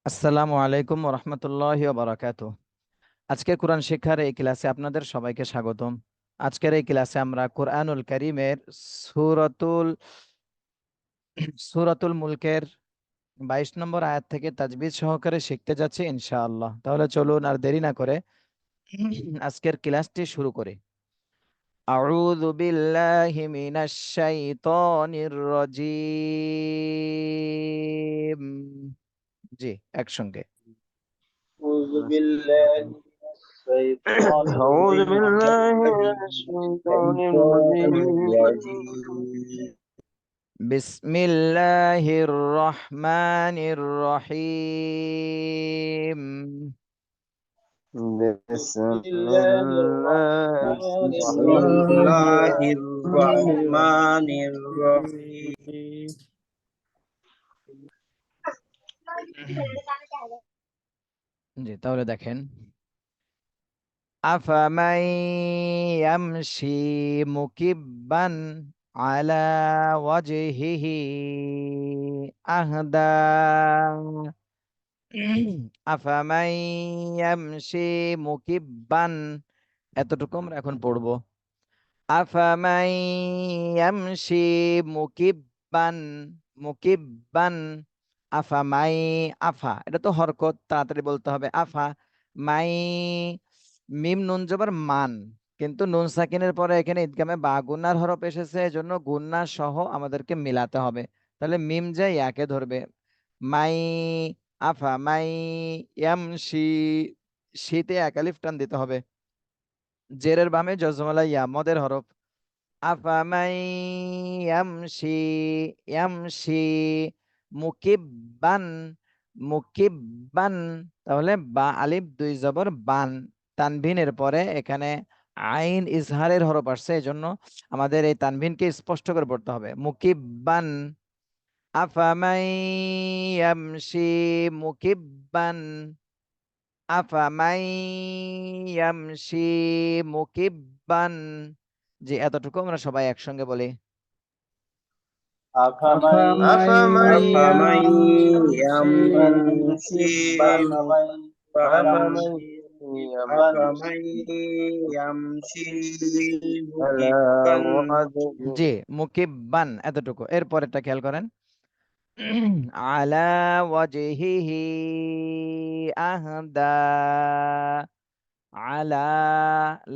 আসসালামু আলাইকুম ওয়া রাহমাতুল্লাহি ওয়া বারাকাতুহু। আজকের কোরআন শিক্ষার এই ক্লাসে আপনাদের সবাইকে স্বাগতম। আজকের এই ক্লাসে আমরা কোরআনুল কারীমের সূরাতুল সূরাতুল মুলকের 22 নম্বর আয়াত থেকে তাজবিদ সহকারে শিখতে যাচ্ছি ইনশাআল্লাহ। তাহলে চলুন আর দেরি না করে আজকের ক্লাসটি শুরু করি। আউযু বিল্লাহি মিনাশ শাইতানির রাজীম। জি, একসঙ্গে। أعوذ بالله من الشيطان أعوذ بالله من الشيطان الرجيم بسم الله الرحمن الرحيم. بسم الله الله الرحمن بسم الله الرحيم الرحمن الرحيم জি, তাহলে দেখেন, আফামাই ইয়ামশি মুকিব্বান আলা ওয়াজহিহি আহদা আফামাই ইয়ামশি মুকিব্বান, এতটুকু আমরা এখন পড়বো। আফামাই ইয়ামশি মুকিব্বান, মুকিব্বান, আফামাই, আফা এটা তো হরকত, তাড়াতাড়ি বলতে হবে। আফা মাই, মিম নুন জবর মান, কিন্তু নুন সাকিনের পরে এখানে ইদগামে বা গুন্নার হরফ এসেছে, এজন্য গুন্না সহ আমাদেরকে মিলাতে হবে। তাহলে মিম যে ইয়াকে ধরবে। মাই, আফা মাই ইয়ামশি, শীতে এক আলিফ টান দিতে হবে। জেরের বামে জজমালা ইয়া মদের হরফ। আফামাই ইয়ামশি, ইয়ামশি মুকিব্বান, মুকিব্বান, তাহলে বা আলিফ দুই জবর বান, তানভিনের পরে এখানে আইন ইজহারের হরফ আসছে, এজন্য আমাদের এই তানভিনকে স্পষ্ট করে পড়তে হবে। মুকিব্বান, আফামাই ইয়ামশি মুকিব্বান, আফামাই ইয়ামশি মুকিব্বান। জি, এতটুকু আমরা সবাই একসঙ্গে বলি। أفمن أفمن أفمن يمشي يمشي أفمن أفمن يمشي على مكبا জি, وجهه মুকিব্বান এতটুকু। এর পরেরটা খেয়াল করেন, আলা ওয়াজহিহি আহদা, আলা,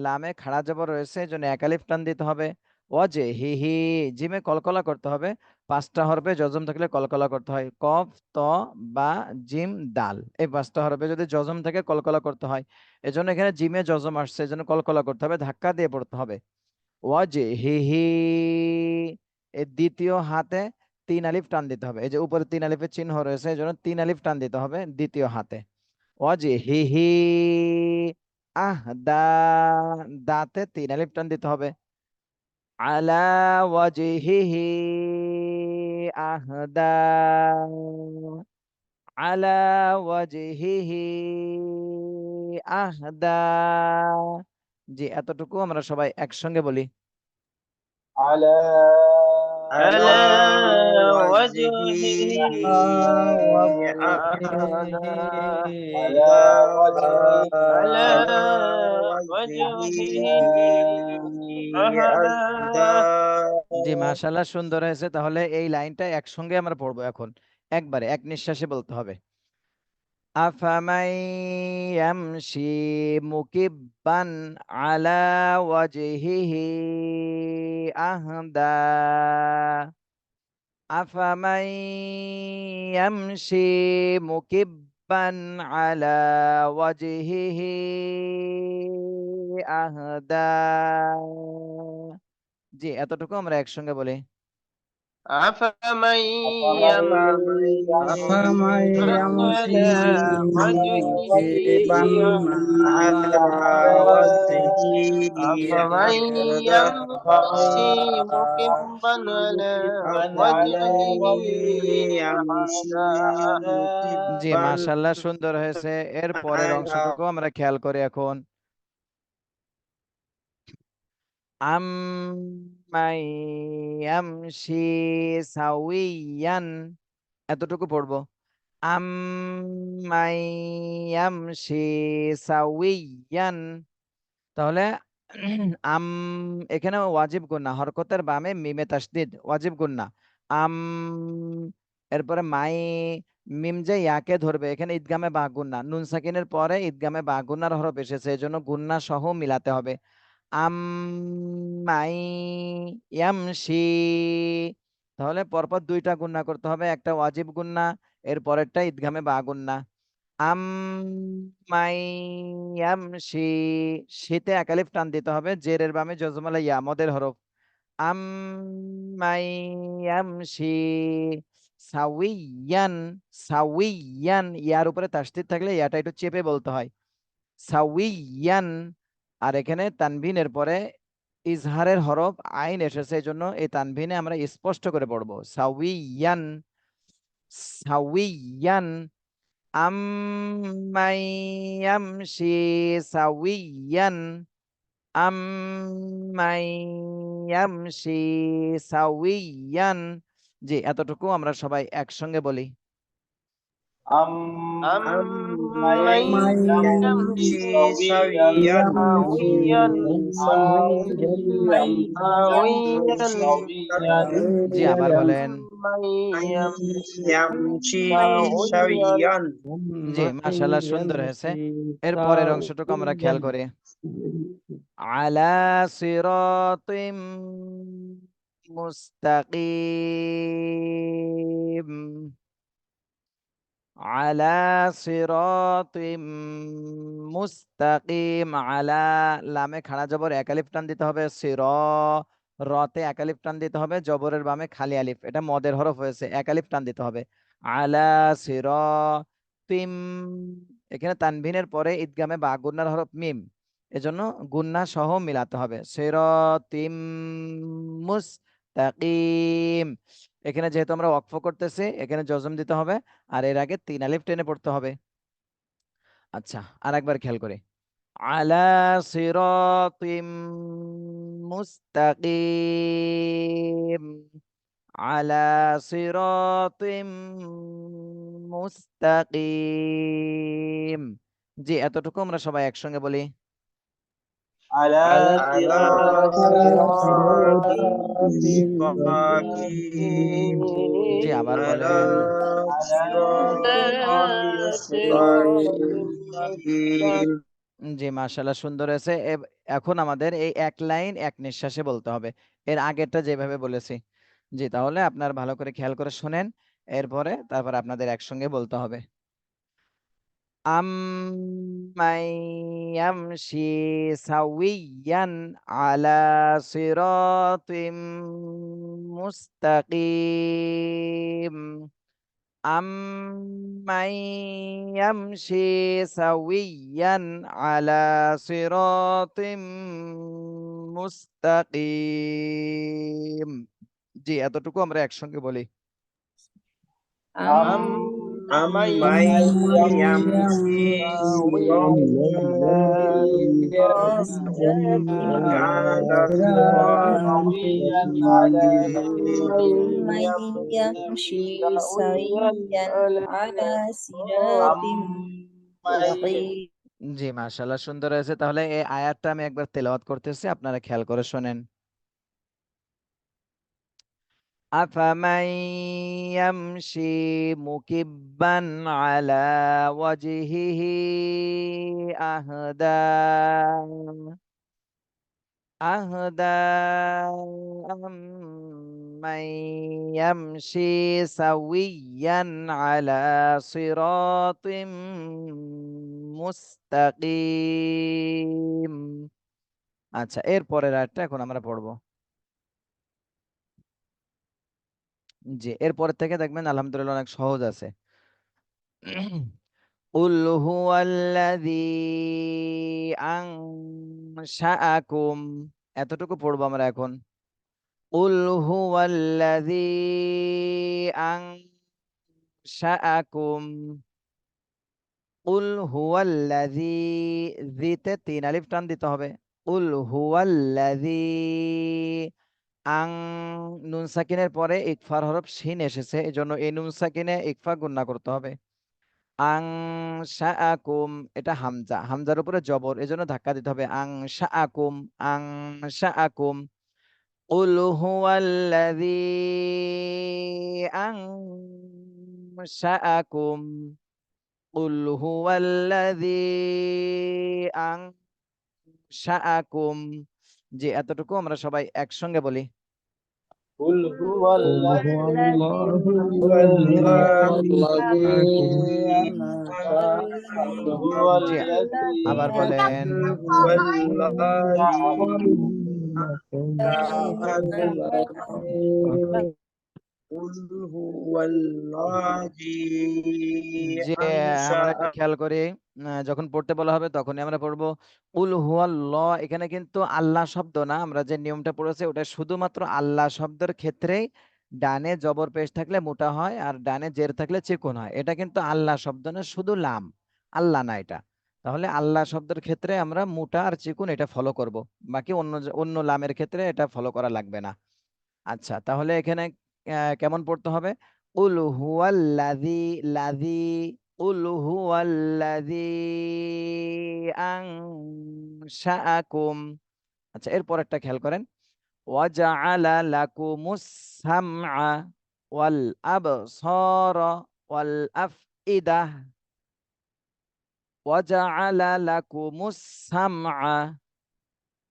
লামে খাড়া জবর রয়েছে, এজন্য এক আলিফ টান দিতে হবে। ওয়াজহিহি, জিমে কলকলা করতে হবে। পাঁচটা হরফে জজম থাকলে কলকলা করতে হয়। কফ, ত, বা, জিম, দাল, এই পাঁচটা হরফে যদি জজম থাকে কলকলা করতে হয়। এজন্য এখানে জিমে জজম আসছে, এজন্য কলকলা করতে হবে, ধাক্কা দিয়ে পড়তে হবে। ওয়াজহিহি, এই দ্বিতীয় হাতে তিন আলিফ টান দিতে হবে। এই যে উপরে তিন আলিফের চিহ্ন রয়েছে, এজন্য তিন আলিফ টান দিতে হবে দ্বিতীয় হাতে। ওয়াজহিহি আহদা, দাতে তিন আলিফ টান দিতে হবে। আলা ওয়াজহিহি আহদা, আলা ওয়াজহিহি আহদা। জি, এতটুকু আমরা সবাই একসঙ্গে বলি। على على على وجهه وجهه أحدا على وجهه على على وجهه وجهه أحدا জি, মাশাআল্লাহ, সুন্দর হয়েছে। তাহলে এই লাইনটা একসঙ্গে আমরা পড়বো এখন, একবারে এক নিঃশ্বাসে বলতে হবে। আফামাই ইয়ামশি মুকিব্বান আলা ওয়াজহিহি আহদা, আফামাই ইয়ামশি মুকিব্বান আলা ওয়াজহিহি আহদা। জি, এতটুকু আমরা একসঙ্গে বলি। أفمن أفمن أفمن يمشي يمشي على وجهه مكبا على وجهه أفمن يمشي مكبا على أفمن وجهه يمشي জি, مكبا মাশাআল্লাহ, সুন্দর হয়েছে। এর পরের على অংশটুকু আমরা খেয়াল করি এখন। আম্মাই ইয়ামশি সাউইয়ান, এতটুকু পড়বো। ইয়ামশি সাউইয়ান। তাহলে আম এখানে ওয়াজিব গুন্না, হরকতের বামে মিমে তাসদিদ, ওয়াজিব গুন্না। আম এরপরে মাই, মিম যে ইয়াকে ধরবে, এখানে ঈদগামে বা গুন্না, নুন সাকিনের পরে ঈদগামে বা গুন্নার হরফ এসেছে, এই জন্য গুন্না সহ মিলাতে হবে। আম মাই ইয়ামশি। তাহলে পরপর দুইটা গুন্না করতে হবে, একটা ওয়াজিব গুন্না, এর পরেরটা ঈদগামে বা গুন্না। আম মাই ইয়ামশি, শীতে এক আলিফ টান দিতে হবে, জেরের বামে জজমালা ইয়া মদের হরফ। আম মাই ইয়ামশি সাউইয়ান। সাউইয়ান, ইয়ার উপরে তাসদীদ থাকলে ইয়াটা একটু চেপে বলতে হয়, সাউইয়ান। আর এখানে তানভিনের পরে ইজহারের হরফ আইন এসেছে, এই জন্য এই তানভিনে আমরা স্পষ্ট করে পড়বো, সাউইয়ান সাউইয়ান। আম্মাই ইয়ামশি সাউইয়ান। আম্মাই ইয়ামশি সাউইয়ান। জি, এতটুকু আমরা সবাই একসঙ্গে বলি। أمن أمن يمشي يمشي سويا سويا يمشي سويا سويا জি, আবার বলেন। أمن يمشي يمشي سويا سويا জি, মাশাআল্লাহ, সুন্দর হয়েছে। এর পরের অংশটুকু আমরা খেয়াল করি। আলা সিরাতিম মুস্তাকিম। আলা সিরাতিম মুস্তাকিম। আলা, লামে খাড়া জবর এক আলিফ টান দিতে হবে, রতে এক আলিফ টান দিতে হবে, জবরের বামে খালি আলিফ, এটা মদের হরফ হয়েছে, এক আলিফ টান দিতে হবে। আলা সিরাতিম, এখানে তানভিনের পরে ঈদগামে বা গুন্নার হরফ মিম, এজন্য গুন্না সহ মিলাতে হবে, সিরাতিম মুস্তাকিম। এখানে যেহেতু আমরা ওয়াকফ করতেছি, এখানে জজম দিতে হবে, আর এর আগে তিন আলিফ টেনে পড়তে হবে। আচ্ছা, আর একবার খেয়াল করি। আলা সিরাতিম মুস্তাকিম। আলা সিরাতিম মুস্তাকিম। জি, এতটুকু আমরা সবাই একসঙ্গে বলি। على على على صراط صراط مستقيم مستقيم জি, আবার على বলেন। على صراط صراط مستقيم জি, মাশাআল্লাহ, সুন্দর হয়েছে। এখন আমাদের এই এক লাইন এক নিঃশ্বাসে বলতে হবে, এর আগেরটা যেভাবে বলেছি। জি, তাহলে আপনার ভালো করে খেয়াল করে শুনেন, তারপর আপনাদের একসঙ্গে বলতে হবে। আম্মাই ইয়ামশি সাউইয়ান আলা সিরাতিম মুস্তাকিম। أمن يمشي سويا على صراط মুস্তাকিম। জি, এতটুকু আমরা একসঙ্গে বলি। أمن أمن يمشي يمشي سويا على صراط سويا على مستقيم أمن يمشي سويا على صراط مستقيم জি, মাশাআল্লাহ, সুন্দর হয়েছে। তাহলে এই আয়াতটা আমি একবার তেলাওয়াত করতেছি, আপনারা খেয়াল করে শোনেন। أفمن يمشي مكبا على وجهه أهدى أمن يمشي سويا على صراط মুস্তাকিম। আচ্ছা, এর পরের আয়াতটা এখন আমরা পড়বো। জি, এরপরের থেকে দেখবেন আলহামদুলিল্লাহ অনেক সহজ আছে। قل هو الذي أنشأكم, এতটুকু পড়বো আমরা এখন। قل هو الذي أنشأكم। قل هو الذي, জিতে তিন আলিফ টান দিতে হবে। قل هو الذي, আং, নুন সাকিনের পরে ইকফার হরফ শিন এসেছে, এই জন্য এই নুন সাকিনে ইকফা গুন্না করতে হবে। আংশাআকুম, এটা হামজা, হামজার উপরে জবর, এজন্য ধাক্কা দিতে হবে। আংশাআকুম, আংশাআকুম। কুল হুয়াল্লাযী আংশাআকুম, কুল হুয়াল্লাযী আংশাআকুম। জি, এতটুকু আমরা সবাই একসঙ্গে বলি। قل هو قل هو الله الذي الذي أنشأكم قل هو জি, الذي আবার বলেন। الذي أنشأكم قل هو الذي যে আমরা একটু أنشأ খেয়াল করি, যখন পড়তে বলা হবে তখনই আমরা পড়বো উল হুয়াল্লাহ। এখানে কিন্তু আল্লাহ শব্দ না, আমরা যে নিয়মটা পড়েছি ওটা শুধুমাত্র আল্লাহ শব্দের ক্ষেত্রেই ডানে জবর পেশ থাকলে মোটা হয় আর ডানে জের থাকলে চিকন হয়। এটা কিন্তু আল্লাহ শব্দ না, শুধু লাম, আল্লাহ না এটা। তাহলে আল্লাহ শব্দের ক্ষেত্রে আমরা মোটা আর চিকুন এটা ফলো করব, বাকি অন্য অন্য লামের ক্ষেত্রে এটা ফলো করা লাগবে না। আচ্ছা, তাহলে এখানে কেমন পড়তে হবে? উল হুয়াল্লাযী, লাযী, উল হুয়াল্লাযী আনশাআকুম। আচ্ছা, এরপর একটা খেয়াল করেন। ওয়াজআলা লাকুমুস সামআ ওয়াল আবসারা ওয়াল আফইদাহ। ওয়াজআলা লাকুমুস সামআ,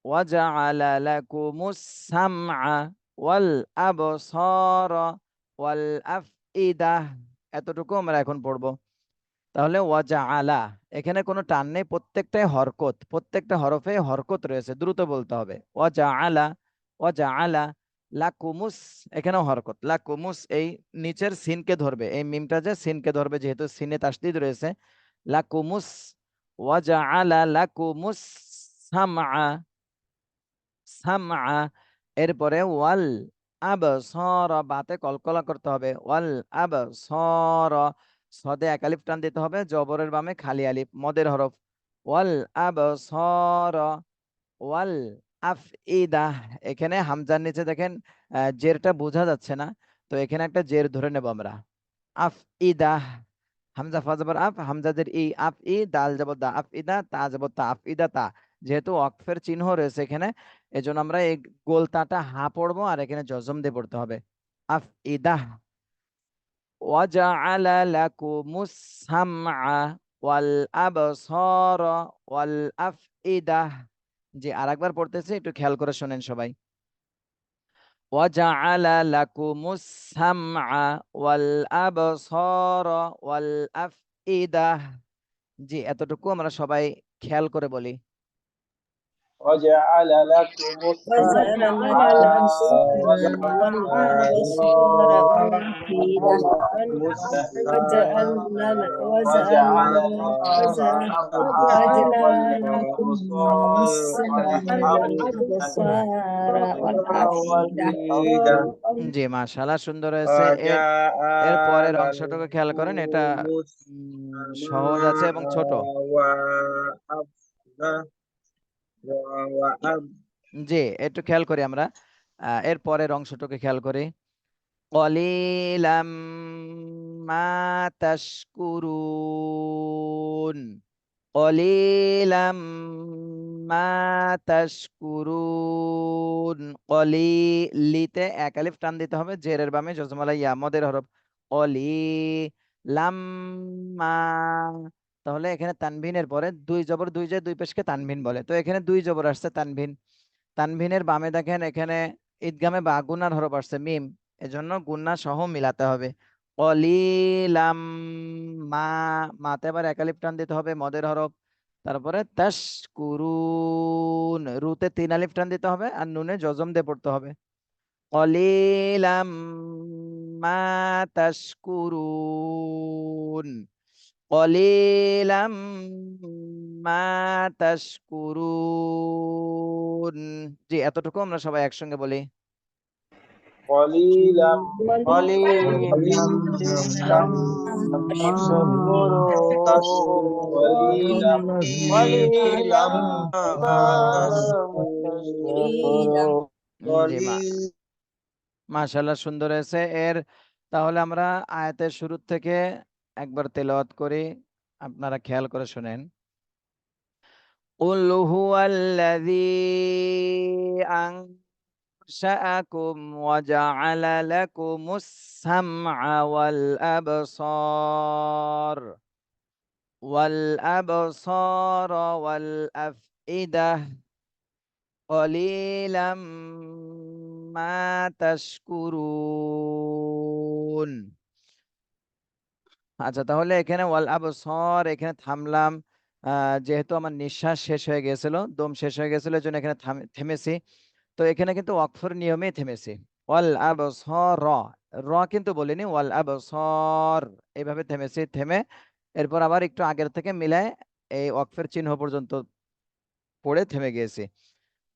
ওয়াজআলা লাকুমুস সামআ ওয়াল আবসারা ওয়াল আফইদাহ। এতটুকু আমরা এখন পড়বো। তাহলে ওয়াজআলা, এখানে কোনো টান নেই, প্রত্যেকটাই হরকত, প্রত্যেকটা হরফে হরকত রয়েছে, দ্রুত বলতে হবে। ওয়াজআলা, ওয়াজআলা লাকুমুস, এখানেও হরকত, লাকুমুস এই নিচের সিনকে ধরবে, এই মিমটা যে সিনকে ধরবে, যেহেতু সিনে তাসদিদ রয়েছে। লাকুমুস, ওয়াজআলা লাকুমুস সামআ, সামআ। এরপরে ওয়াল আবসারা, বাতে কলকলা করতে হবে, ওয়াল আবসারা। সদে এক আলিফ টান দিতে হবে, জবরের বামে খালি আলিফ, মদের হরফ। ওয়াল আবসারা ওয়াল আফইদাহ। এখানে হামজার নিচে দেখেন জেরটা বোঝা যাচ্ছে না, তো এখানে একটা জের ধরে নেব আমরা। আফইদাহ, হামজা ফা জবর আফ, হামজাদের ই, আফ ই, দাল জবর দা, আফইদা, তা জবর তা, আফইদা তা। যেহেতু ওয়াকফের চিহ্ন রয়েছে এখানে, এজন্য আমরা এই গোল তাটা হা পড়বো আর এখানে জজম দিয়ে পড়তে হবে। আফইদাহ। ওয়াজআলা লাকুমুস সামআ ওয়াল আবসারা ওয়াল আফইদাহ। জি, আরেকবার পড়তেছি, একটু খেয়াল করে শুনেন সবাই। ওয়াজআলা লাকুমুস সামআ ওয়াল আবসারা ওয়াল আফইদাহ। জি, এতটুকু আমরা সবাই খেয়াল করে বলি। وجعل لكم وجعل السمع لكم السمع والأبصار والأفئدة وجعل لكم وجعل لكم السمع والأبصار والأبصار والأفئدة والأفئدة জি, মাশাআল্লাহ, সুন্দর হয়েছে। এর পরের অংশটুকু খেয়াল করেন, এটা সহজ আছে এবং ছোট। জি, একটু খেয়াল করি আমরা, এর পরের অংশটুকু খেয়াল করি। কলিলাম মা তাশকুরুন, কলিলাম মা তাশকুরুন। লিতে এক আলিফ টান দিতে হবে, জেরের বামে জজমালা ইয়া, মদের হরফ। কলি লাম্মা। তাহলে এখানে তানভিনের পরে দুই জবর, দুই যে দুই পেশকে তানভিন বলে, তো এখানে দুই জবর আসছে, তানভিন। তানভিনের বামে দেখেন এখানে ঈদগামে বা গুনার হরফ আসছে মিম, এজন্য গুন্না সহ মিলাতে হবে। কলিলাম মা, মাতে আবার এক আলিফ টান দিতে হবে, মদের হরফ। তারপরে তাশকুরুন, রুতে তিন আলিফ টান দিতে হবে আর নুনে জজম দিয়ে পড়তে হবে। কলিলাম মা তাশকুরুন, কলিলাম মা তাশকুরুন। জি, এতটুকু আমরা সবাই একসঙ্গে বলি। قليلا قليلا ما قليلا الذي ما জি, মাশাআল্লাহ, সুন্দর হয়েছে। তাহলে আমরা আয়াতের শুরু থেকে একবার তেলাওয়াত করি, আপনারা খেয়াল করে শুনেন। قل هو الذي أنشأكم وجعل لكم السمع والأبصار والأفئدة قليلا ما تشكرون। আচ্ছা, তাহলে এখানে ওয়াল আবসর এখানে থামলাম। যেহেতু আমার নিঃশ্বাস শেষ হয়ে গেছিল, দম শেষ হয়ে গেছিল, এই জন্য এখানে থেমেছি। তো এখানে কিন্তু ওয়াকফের নিয়মেই থেমেছি। ওয়াল আবসর, র কিন্তু বলিনি, ওয়াল আবসর এইভাবে থেমেছি। থেমে এরপর আবার একটু আগের থেকে মিলায় এই ওয়াকফের চিহ্ন পর্যন্ত পড়ে থেমে গিয়েছি।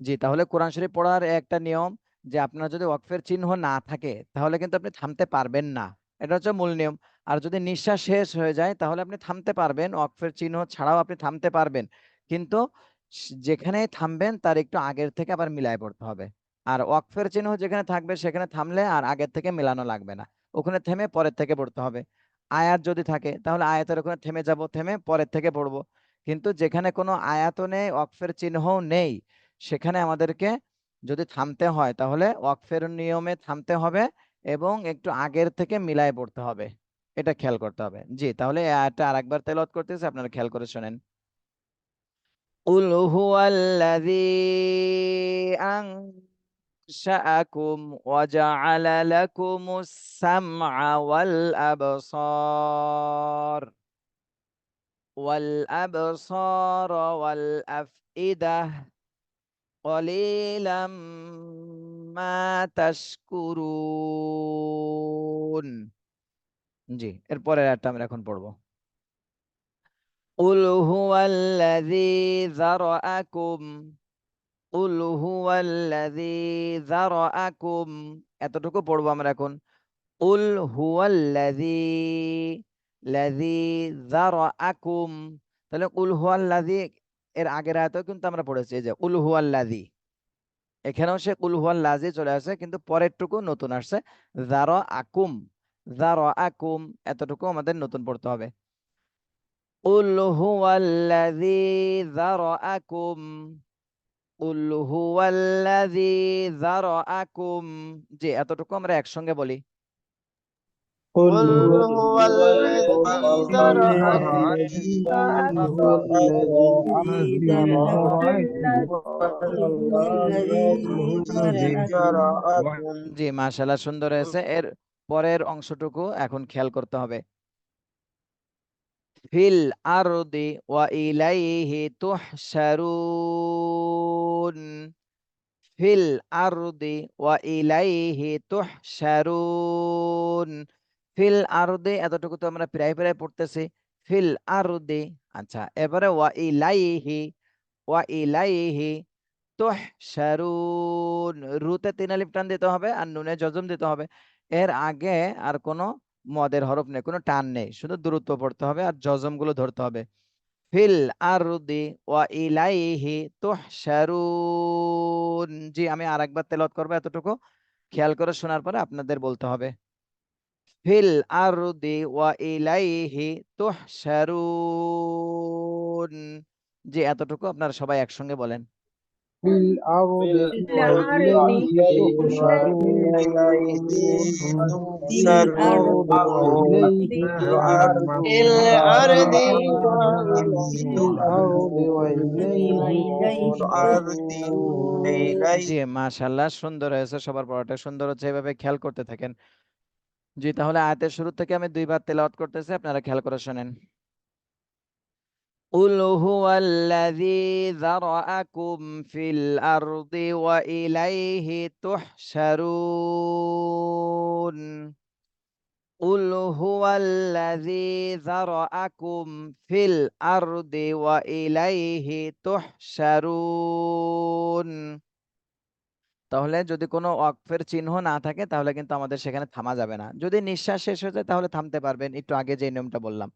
জি, তাহলে কোরআন শরীফ পড়ার একটা নিয়ম যে আপনার যদি ওয়াকফের চিহ্ন না থাকে তাহলে কিন্তু আপনি থামতে পারবেন না। এটা হচ্ছে মূল নিয়ম। আর যদি নিঃশ্বাস শেষ হয়ে যায় তাহলে আপনি থামতে পারবেন, ওয়াকফের চিহ্ন ছাড়াও আপনি থামতে পারবেন। কিন্তু যেখানে থামবেন তার একটু আগের থেকে আবার মিলায় পড়তে হবে। আর ওয়াকফের চিহ্ন যেখানে থাকবে সেখানে থামলে আর আগের থেকে মেলানো লাগবে না, ওখানে থেমে পরের থেকে পড়তে হবে। আয়াত যদি থাকে তাহলে আয়াতের ওখানে থেমে যাব, থেমে পরের থেকে পড়বো। কিন্তু যেখানে কোনো আয়াতও নেই, ওয়াকফের চিহ্নও নেই, সেখানে আমাদেরকে যদি থামতে হয় তাহলে ওয়াকফের নিয়মে থামতে হবে এবং একটু আগের থেকে মিলায় পড়তে হবে। এটা খেয়াল করতে হবে। জি, তাহলে এই আয়াতটা আরেকবার তেলাওয়াত করতেছি, আপনারা খেয়াল করে শুনেন। قل هو الذي أنشأكم وجعل لكم السمع والأبصار قليلا ما تشكرون। জি, এরপরের আয়াতটা আমরা এখন পড়বো। قل هو الذي ذرأكم قل هو الذي ذرأكم এতটুকু পড়বো আমরা এখন। قل هو الذي ذرأكم। তাহলে قل هو الذي এর আগের আয়াতেও কিন্তু আমরা পড়েছি, এই যে قل هو الذي, এখানেও সে কুল হুয়াল লাজি চলে আসে, কিন্তু পরেরটুকু নতুন আসছে। জারা আকুম, জারা আকুম এতটুকু আমাদের নতুন পড়তে হবে। কুল হুয়াল্লাযী যারাআকুম, কুল হুয়াল্লাযী যারাআকুম। জি, এতটুকু আমরা একসঙ্গে বলি। قل قل هو هو الله الذي ذرأكم هو الذي ذرأكم هو الذي ذرأكم জি, মাশাআল্লাহ, সুন্দর হয়েছে। এর পরের অংশটুকু এখন খেয়াল করতে হবে। ফিল আরদি ওয়া ইলাইহি তুহশারুন, ফিল আরদি ওয়া ইলাইহি তুহশারুন। ফিল আরদি এতটুকু তো আমরা প্রায় প্রায় পড়তেছি। ফিল আরদি। আচ্ছা, এবারে ওয়া ইলাইহি তুহশারুন। রুতে ৩ আলিফ টান দিতে হবে আর নুনে জজম দিতে হবে। এর আগে আর কোনো মদের হরফ নেই, কোনো টান নেই, শুধু দ্রুত পড়তে হবে আর জজম গুলো ধরতে হবে। ফিল আরদি ওয়া ইলাইহি তুহশারুন। জি, আমি আরেকবার তেলাওয়াত করবো, এতটুকু খেয়াল করে শোনার পরে আপনাদের বলতে হবে। ফিল আরদি ওয়া ইলাইহি তুহশারুন। জি, এতটুকু আপনারা সবাই একসঙ্গে বলেন। في الأرض الأرض وإليه تحشرون في في الأرض الأرض وإليه الأرض في الأرض وإليه وإليه تحشرون জি, মাশাআল্লাহ, সুন্দর হয়েছে, সবার পড়াটা সুন্দর হচ্ছে, এভাবে খেয়াল করতে থাকেন। জি, তাহলে আয়াতের শুরু থেকে আমি 2 বার তেলাওয়াত করতেছি, আপনারা খেয়াল করে শুনেন। قل هو الذي ذرأكم في الأرض وإليه تحشرون قل هو الذي ذرأكم في الأرض وإليه تحشرون। তাহলে যদি কোনো ওয়াকফের চিহ্ন না থাকে তাহলে কিন্তু আমাদের সেখানে থামা যাবে না। যদি নিঃশ্বাস শেষ হয়ে যায় তাহলে থামতে পারবেন, একটু আগে যে নিয়মটা বললাম।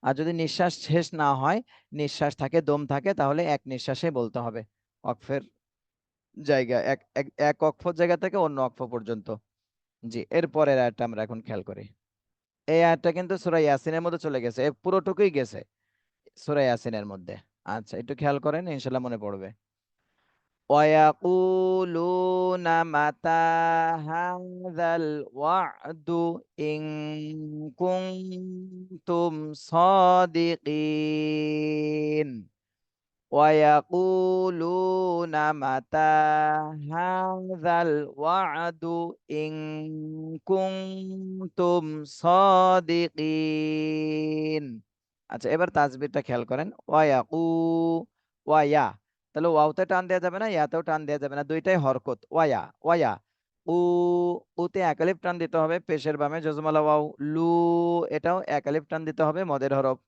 আর যদি নিঃশ্বাস শেষ না হয়, নিঃশ্বাস থাকে, দম থাকে, তাহলে এক নিঃশ্বাসে বলতে হবে ওয়াকফের জায়গা, এক এক এক ওয়াকফের জায়গা থেকে অন্য ওয়াকফ পর্যন্ত। জি, এর পরের আয়াতটা আমরা এখন খেয়াল করি। এই আয়াতটা কিন্তু সূরা ইয়াসিনের মধ্যে চলে গেছে, এই পুরোটুকুই গেছে সূরা ইয়াসিনের মধ্যে। আচ্ছা, একটু খেয়াল করেন, ইনশাল্লাহ মনে পড়বে। ويقولون متى هذا الوعد إن كنتم صادقين ويقولون متى هذا الوعد إن كنتم صادقين। আচ্ছা, এবার তাসবিরটা খেয়াল করেন। ওয়ায়া, তাহলে ওয়াওতে টান দেওয়া যাবে না, ইয়াতেও টান দেওয়া যাবে না, দুইটাই হরকত। ওয়ায়া ওয়ায়া। উ, উতে এক আলিফ টান দিতে হবে পেশের বামে জজমালা ওয়াও। লু, এটাও এক আলিফ টান দিতে হবে মদের হরফ।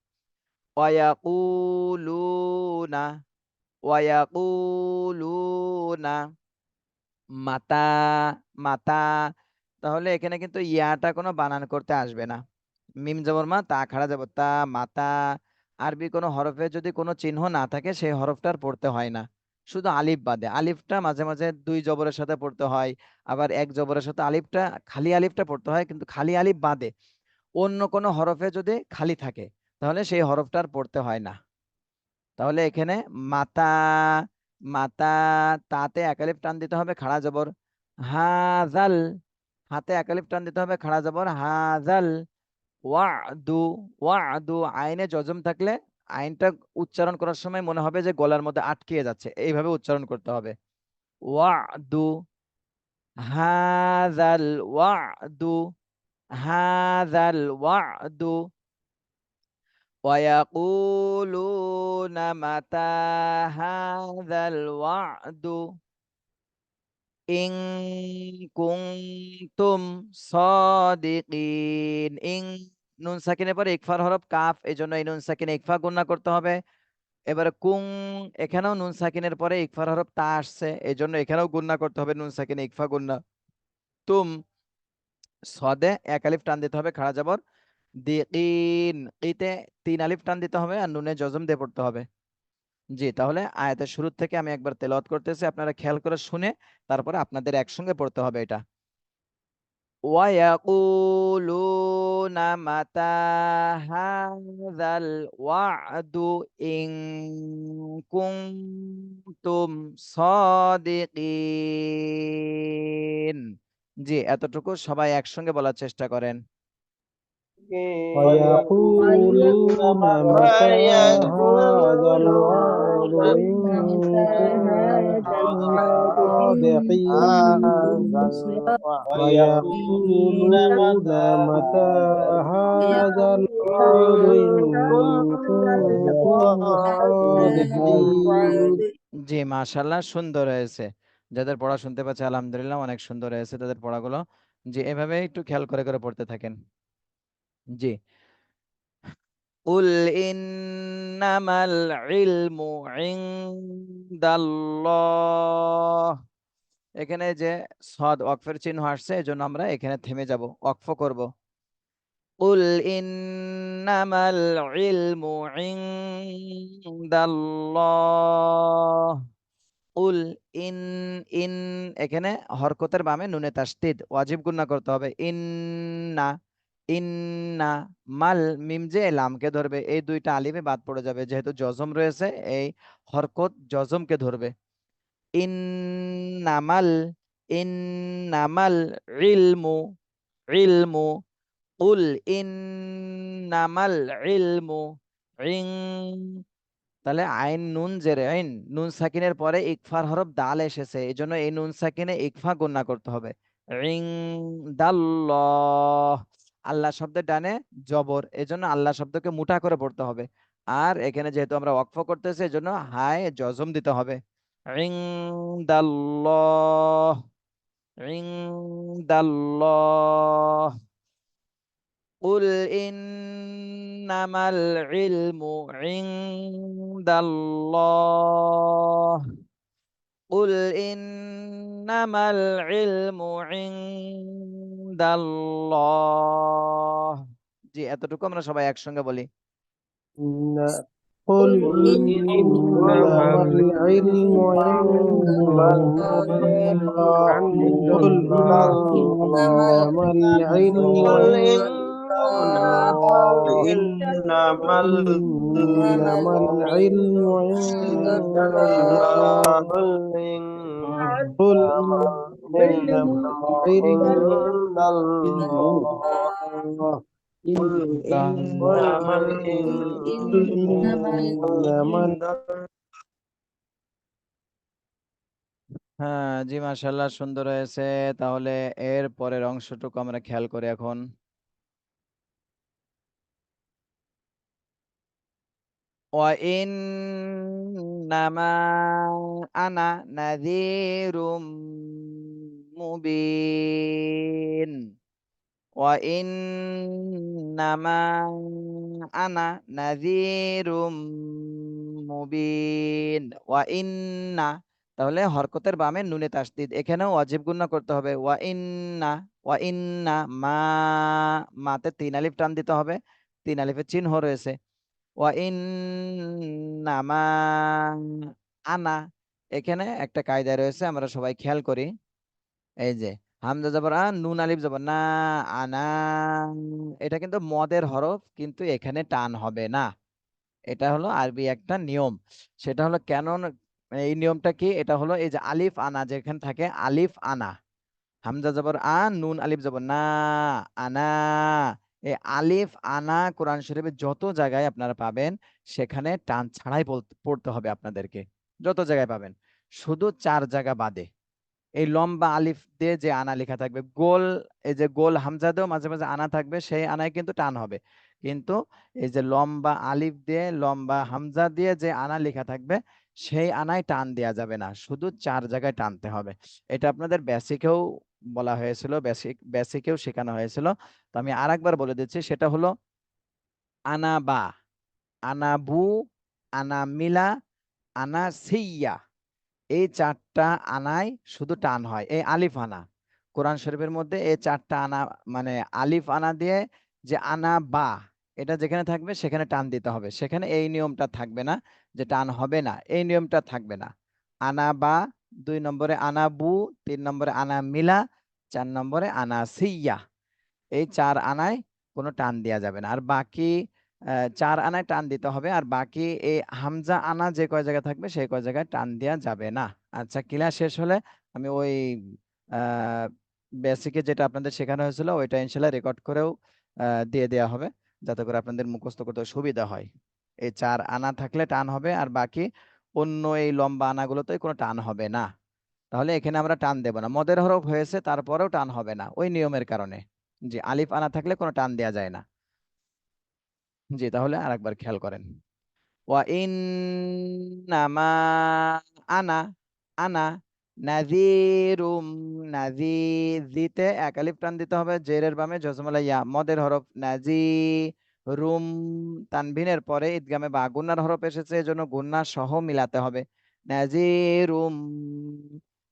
ওয়ায়াকুলুনা ওয়ায়াকুলুনা মাতা মাতা। তাহলে এখানে কিন্তু ইয়াটা কোনো বানান করতে আসবে না। মিম জবর মা, তা খাড়া যাব তা, মাতা। আরবি কোনো হরফে যদি কোনো চিহ্ন না থাকে সেই হরফটার পড়তে হয় না, শুধু আলিফ বাদে। আলিফটা মাঝে মাঝে দুই জবরের সাথে পড়তে হয়, আবার এক জবরের সাথে আলিফটা, খালি আলিফটা পড়তে হয়, কিন্তু খালি আলিফ বাদে অন্য কোনো হরফে যদি খালি থাকে তাহলে সেই হরফটার পড়তে হয় না। তাহলে এখানে মাতা মাতা, তাতে এক আলিফ টান দিতে হবে খাড়া জবর। হাজাল, হাতে এক আলিফ টান দিতে হবে খাড়া জবর হাজাল। ওয়াদু ওয়াদু, আইনে জজম থাকলে আইনটা উচ্চারণ করার সময় মনে হবে যে গলার মধ্যে আটকে যাচ্ছে, এইভাবে উচ্চারণ করতে হবে। ওয়াদু হাজাল ওয়াদু হাজাল ওয়াদু। ويقولون متى هذا الوعد إن كنتم صادقين। নুন সাকিনের পরে ইকফার হরফ কাফ, এই জন্য এই নুন সাকিনে ইকফা গুণা করতে হবে। এবারে কুং, এখানেও নুন সাকিনের পরে ইকফার হরফ তা আসছে, এই জন্য এখানেও গুণা করতে হবে নুন সাকিনে ইকফা গুণা। তুম, সদে এক আলিফ টান দিতে হবে খাড়া জবর। দিকিন, ইতে তিন আলিফ টান দিতে হবে আর নুনে জজম দিয়ে পড়তে হবে। জি, তাহলে আয়াতের শুরু থেকে আমি একবার তেলাওয়াত করতেছি, আপনারা খেয়াল করে শুনে তারপরে আপনাদের একসঙ্গে পড়তে হবে এটা। ويقولون متى هذا الوعد إن كنتم صادقين। জি, এতটুকু সবাই একসঙ্গে বলার চেষ্টা করেন। ويقولون متى هذا الوعد إن كنتم صادقين ويقولون متى هذا الوعد إن كنتم صادقين জি, মাশাআল্লাহ, সুন্দর হয়েছে। যাদের পড়া শুনতে পাচ্ছে আলহামদুলিল্লাহ, অনেক সুন্দর হয়েছে তাদের পড়াগুলো। জি, এভাবে একটু খেয়াল করে করে পড়তে থাকেন। জি, قل إنما العلم عند الله। এখানে যে সদ ওয়াকফের চিহ্ন আসছে, এজন্য আমরা এখানে থেমে যাব, ওয়াকফ করব। قل إنما العلم عند الله। উল ইন ইন, এখানে হরকতের বামে নুনে তাসদিদ, ওয়াজিব গুণা করতে হবে। ইন্না ইন্না মাল, মিম যে লামকে ধরবে, এই দুইটা আলিফে বাদ পড়ে যাবে, যেহেতু জজম রয়েছে এই হরকত জজমকে ধরবে। ইন্নামাল ইন্নামাল ইলমু ইলমু। উল ইন্নামাল ইলমু ইন। তাহলে আইন নুন জের আইন, নুন সাকিনের পরে ইকফার হরফ দাল এসেছে, এই জন্য এই নুন সাকিনে ইকফা গুণা করতে হবে। রিং দাল্লাহ, আল্লাহ শব্দের ডানে জবর, এই জন্য আল্লাহ শব্দকে মুটা করে পড়তে হবে। আর এখানে যেহেতু আমরা ওয়াকফ করতেছি, এই জন্য হায় জজম দিতে হবে। Ring দাল্লাহ ring দাল্লাহ। قل إنما العلم عند الله قل إنما العلم عند الله। জি, এতটুকু আমরা সবাই একসঙ্গে বলি। قل إنما العلم عند الله قل إنما العلم إنما العلم عند الله قل إنما العلم إنما হ্যাঁ জি, মাশাআল্লাহ, সুন্দর হয়েছে। তাহলে এর পরের অংশটুকু আমরা খেয়াল করি এখন। وإنما أنا نذير مبين وإنما أنا نذير মুবিন ওয়া ইন্না, তাহলে হরকতের বামে নুনে তাসদিদ, এখানেও ওয়াজিব গুণনা করতে হবে। ওয়া ইন্না মাতে 3 আলিফ টান দিতে হবে, 3 আলিফের চিহ্ন রয়েছে। ওয়া ইন্নামা আনা, এখানে একটা কায়দা রয়েছে, আমরা সবাই খেয়াল করি। এই যে হামজা জবর নুন আলিফ জবর না, আনা, এটা কিন্তু মদের হরফ, কিন্তু এখানে টান হবে না। এটা হলো আরবি একটা নিয়ম। সেটা হলো কেন, এই নিয়মটা কি, এটা হলো এই যে আলিফ আনা যেখানে থাকে, আলিফ আনা, হামজা জবর নুন আলিফ জবর না, আনা, এই আলিফ আনা কোরআন শরীফে যত জায়গায় আপনারা পাবেন, সেখানে টান ছাড়াই পড়তে হবে আপনাদেরকে, যত জায়গায় পাবেন, শুধু 4 জায়গা বাদে। এই লম্বা আলিফ দিয়ে যে আনা লেখা থাকবে, গোল, এই যে গোল হামজা দিয়েও মাঝে মাঝে আনা থাকবে, সেই আনায় কিন্তু টান হবে। কিন্তু এই যে লম্বা আলিফ দিয়ে লম্বা হামজা দিয়ে যে আনা লেখা থাকবে, সেই আনায় টান দেওয়া যাবে না, শুধু 4 জায়গায় টানতে হবে। এটা আপনাদের বেসিকেও বলা হয়েছিল, বেসিকেও শেখানো হয়েছিল। তো আমি আরেকবার বলে দিচ্ছি, সেটা হলো আনা বা, আনা বু, আনা মিলা, আনা সিয়া, এই 4টা আনায় শুধু টান হয়, এই আলিফ আনা। কোরআন শরীফের মধ্যে এই 4টা আনা, মানে আলিফ আনা দিয়ে যে আনা বা, এটা যেখানে থাকবে সেখানে টান দিতে হবে, সেখানে এই নিয়মটা থাকবে না যে টান হবে না, এই নিয়মটা থাকবে না। আনা বা, 2 নম্বরে আনা বু, 3 নম্বরে আনা মিলা, 4 নম্বরে আনা সিয়া, এই 4 আনায় কোনো টান দেওয়া যাবে না। আর বাকি 4 আনায় টান দিতে হবে, আর বাকি এই হামজা আনা যে কয় জায়গায় থাকবে সেই কয় জায়গায় টান দেওয়া যাবে না। আচ্ছা, ক্লাস শেষ হলে আমি ওই বেসিকে যেটা আপনাদের শেখানো হয়েছিল ওইটা ইনশাল্লাহ রেকর্ড করেও দিয়ে দেওয়া হবে, যাতে করে আপনাদের মুখস্থ করতে সুবিধা হয়। এই 4 আনা থাকলে টান হবে, আর বাকি অন্য এই লম্বা আনাগুলোতে কোনো টান হবে না। তাহলে এখানে আমরা টান দেব না, মদের হরফ হয়েছে তারপরেও টান হবে না, ওই নিয়মের কারণে। জি, আলিফ আনা থাকলে কোনো টান দেওয়া যায় না। জি, তাহলে আরেকবার খেয়াল করেন। ওয়া ইন্নামা আনা, আনা নাযীরুম, দিতে 1 আলিফ টান দিতে হবে, জেরের বামে জজমুল ইয়া, মদের হরফ রুম, তানভিনের পরে ইদগামে বা গুন্নার হরফ এসেছে, এজন্য গুন্না সহ মিলাতে হবে। নাযীরুম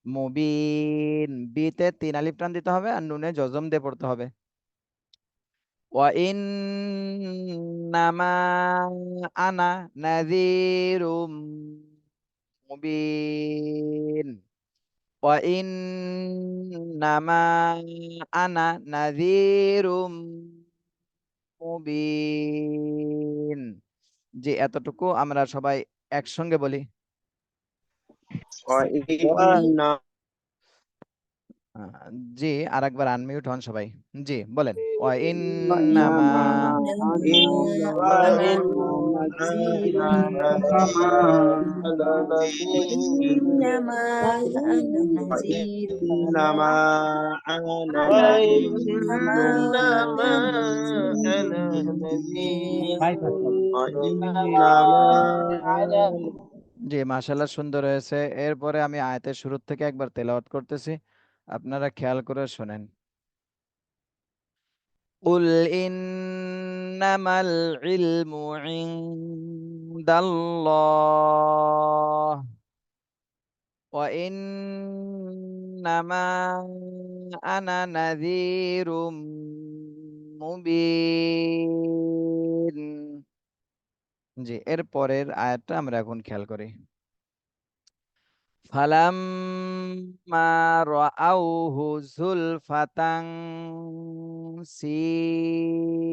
মুবিন, বিতে 3 আলিফ টান দিতে হবে, আর নুনে জজম দিয়ে পড়তে হবে। ওয়াইন্নামা আনা নাযীরুম মুবিন ওয়াইন্নামা আনা নাযীরুম মুবিন। জি, এতটুকু আমরা সবাই একসঙ্গে বলি। জি, আরেকবার আনমিউট হন সবাই। জি, বলেন। ওয়াইন্নামা إنما أنا نذير إنما أنا إنما أنا نذير জি, মাশাআল্লাহ, সুন্দর হয়েছে। এরপরে আমি আয়াতের শুরু থেকে একবার তেলাওয়াত করতেছি, আপনারা খেয়াল করে শোনেন। قل إنما العلم عند الله وإنما أنا نذير মুবিন। জি, এর পরের আয়াতটা আমরা এখন খেয়াল করি। ফালাম্মা রাআউহু যুলফাতান সিআত।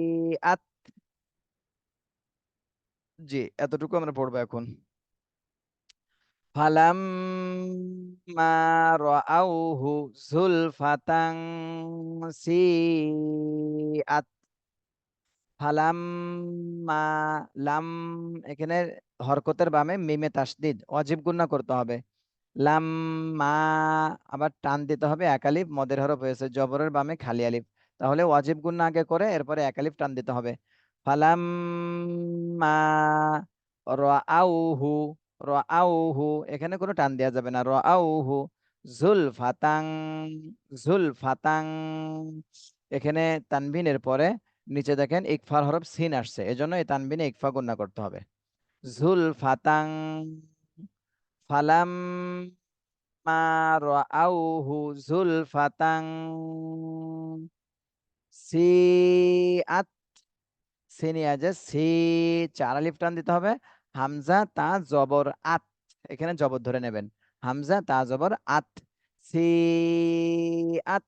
জি, এতটুকু আমরা পড়বো এখন। ফালাম্মা রাআউহু যুলফাতান সিআত। ফালাম্মা, লাম, এখানে হরকতের বামে মিমে তাসদিদ, ওয়াজিব গুণা করতে হবে। লাম্মা, আবার টান দিতে হবে, এক আলিফ মদের হরফ হয়েছে, জবরের বামে খালি আলিফ, তাহলে ওয়াজিব গুণা আগে করে এরপরে এক আলিফ টান দিতে হবে। ফালাম্মা রাআউহু, রাআউহু, এখানে কোনো টান দেওয়া যাবে না, রাআউহু যুলফাতান, যুলফাতান, এখানে তানবিনের পরে নিচে দেখেন ইকফার হরফ সিন আসছে, এজন্য এই তানবিনে ইকফা গুণা করতে হবে। যুলফাতান, ফালাম্মা রাআউহু যুলফাতান সিআত, সিনিয়াজে সি, চার আলিফ টান দিতে হবে। হামজা তা জবর আত, এখানে জবর ধরে নেবেন, হামজা তা জবর আত, সিআত।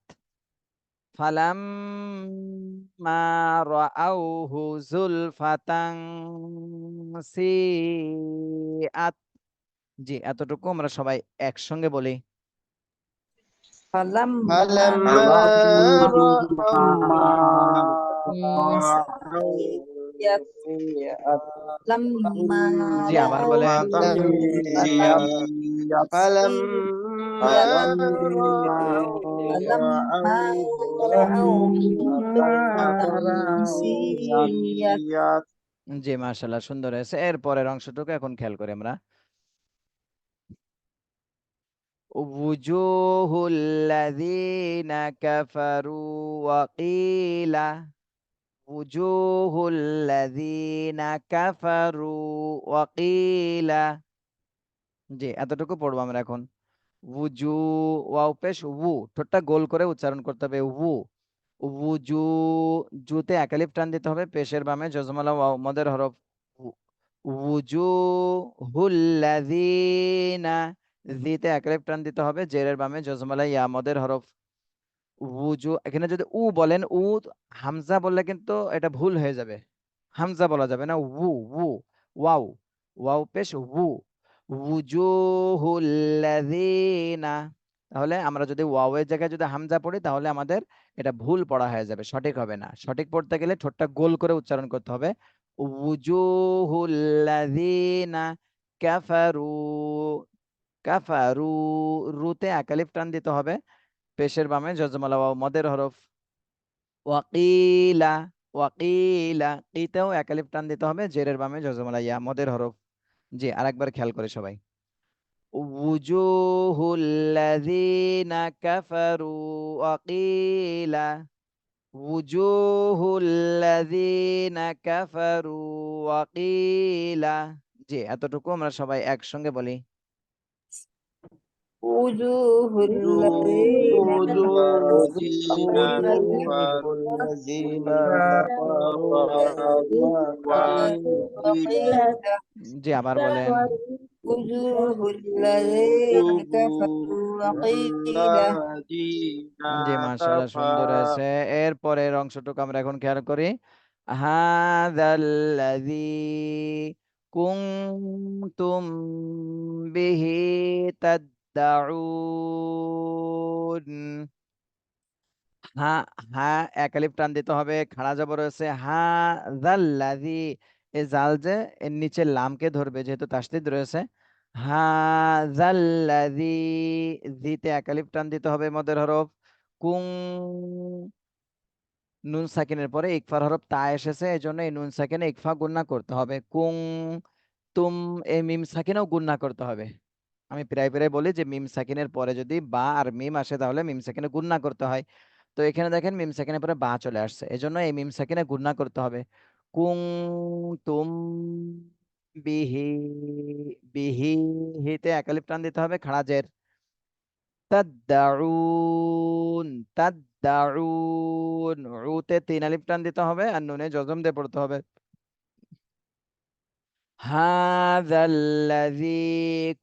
ফালাম্মা রাআউহু যুলফাতান সিআত। জি, এতটুকু আমরা সবাই একসঙ্গে বলি। فلما فلما سيئت لما জি, আবার رأوا বলেন। فلما سيئت فلما رأوا سيئت জি, মাশাআল্লাহ, সুন্দর হয়েছে। এর পরের অংশটুকু এখন খেয়াল করি আমরা। উজুহুল্লাযীনা কাফারু ওয়াকিলা, উজুহুল্লাযীনা কাফারু ওয়াকিলা। জি, এতটুকু পড়বো আমরা এখন। উজু, ওয়াও পেশ উ, ঠোঁটটা গোল করে উচ্চারণ করতে হবে উ। উজু, জুতে এক আলিফ টান দিতে হবে, পেশের বামে জজমালা ওয়াও মদের হরফ। উজু হুল্লাযীনা, জিতে এক আলিফ টান দিতে হবে, জেরের বামে জজমালা ইয়া মদের হরফ। উজু, এখানে যদি উ বলেন, উ হামজা বললে কিন্তু এটা ভুল হয়ে যাবে, হামজা বলা যাবে না, উ, উ, ওয়াও, ওয়াও পেশ উ, উজুহুল্লাযীনা। তাহলে আমরা যদি ওয়াও এর জায়গায় যদি হামজা পড়ি তাহলে আমাদের এটা ভুল পড়া হয়ে যাবে, সঠিক হবে না। সঠিক পড়তে গেলে ঠোঁটটা গোল করে উচ্চারণ করতে হবে। উজুহুল্লাযীনা কাফারু, কাফারু, রুতে এক আলিফ টান দিতে হবে, পেশের বামে জজমালা ওয়াও মদের হরফ। ওয়াকিলা, ওয়াকিলা, কিতেও এক আলিফ টান দিতে হবে, জেরের বামে জজমালা ইয়া মদের হরফ। জি, আরেকবার খেয়াল করে সবাই। উজুহুল্লাযীনা কাফারু ওয়াকিলা, উজুহুল্লাযীনা কাফারু ওয়াকিলা। জি, এতটুকু আমরা সবাই একসঙ্গে বলি। وجوه الذين كفروا الذين كفروا وقيل জি, আবার বলেন। وجوه الذين كفروا وقيل الذين জি, মাশাআল্লাহ, সুন্দর হয়েছে। كفروا এর পরের অংশটুকু আমরা এখন খেয়াল করি। হাযাল্লাযী কুনতুম বিহি তাদদাউন। হা, হা, এক আলিফ টান দিতে হবে, খাড়া জবর রয়েছে, হাযাল্লাযী, এই জাল যে এর নিচে লামকে ধরবে যেহেতু তাসদীদ রয়েছে। হাযাল্লাযী, জিতে এক আলিফ টান দিতে হবে মদের হরফ। কুং, নুন সাকিনের পরে ইকফার হরফ তা এসেছে, এজন্য এই নুন সাকিনে ইকফা গুণা করতে হবে। কুং তুম, এই মিম সাকিনেও গুণা করতে হবে। আমি প্রায় প্রায় বলি যে মিম সাকিনের পরে যদি বা আর মিম আসে তাহলে মিম সাকিনে গুণা করতে হয়। তো এখানে দেখেন মিম সাকিনের পরে বা চলে আসছে, এজন্য এই মিম সাকিনে গুণা করতে হবে। কুং তুম বিহি, বিহি, হিতে এক আলিফ টান দিতে হবে, খাড়া জের। তাদদাউন, তাদদাউন, উতে তিন আলিফ টান দিতে হবে আর নুনে জজম দিয়ে পড়তে হবে। হাযাল্লাযী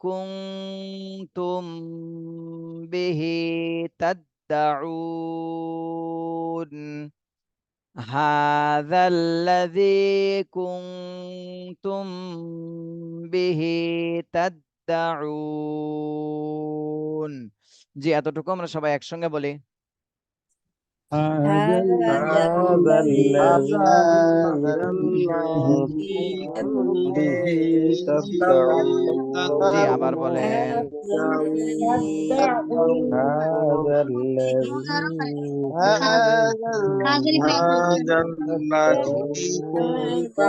কুনতুম বিহি তাদদাউন। হাযাল্লাযী কুনতুম বিহি তাদদাউন। জি, এতটুকু আমরা সবাই একসঙ্গে বলি। هذا هذا هذا الذي الذي كنتم به জি, আবার تدعون বলেন। هذا الذي هذا الذي هذا الذي هذا كنتم به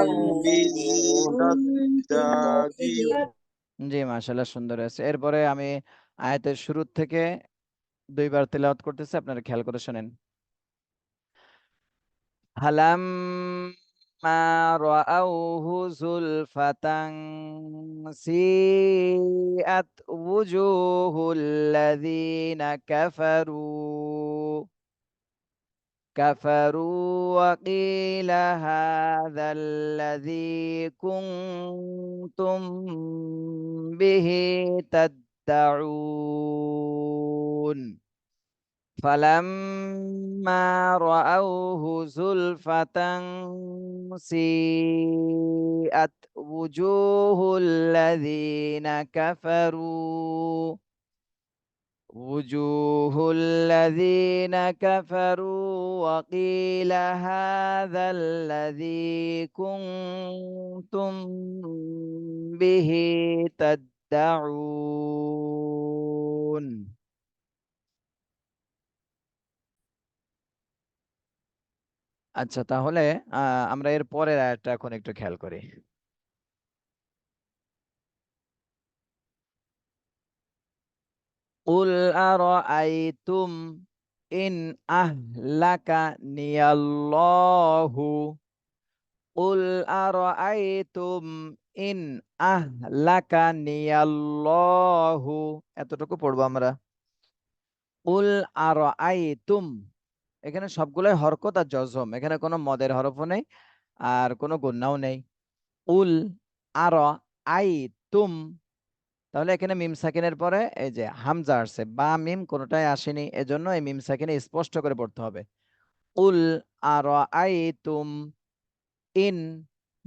الذي كنتم به تدعون জি, মাশাআল্লাহ, সুন্দর হয়েছে। এরপরে আমি আয়াতের শুরু থেকে দুইবার তেলাওয়াত করতেছি, আপনারা খেয়াল করে শোনেন। ফালাম্মা রাআউহু যুলফাতান সিআত ওয়ুজুহুল লাযিনা কাফারু ওয়া কিলা হাযাল্লাযী কুনতুম বিহি তাদদাউন। فلما رأوه زلفة سيئت وجوه الذين كفروا وقيل هذا الذي كنتم به تدعون। আচ্ছা, তাহলে আমরা এর পরের আয়াতটা এখন একটু খেয়াল করি। কুল আরাআইতুম ইন আহলাকানিয়াল্লাহু কুল আরাআইতুম ইন আহলাকানিয়াল্লাহু, এতটুকু পড়বো আমরা। কুল আরাআইতুম, এখানে সবগুলোই হরকত আর জজম, এখানে কোনো মদের হরফও নেই আর কোনো গুন্নাও নেই। উল আরাআইতুম, তাহলে এখানে মিম সাকিনের পরে এই যে হামজা আসছে, বা মিম কোনোটাই আসেনি, এজন্য এই মিম সাকিনে স্পষ্ট করে পড়তে হবে। উল আরাআইতুম ইন,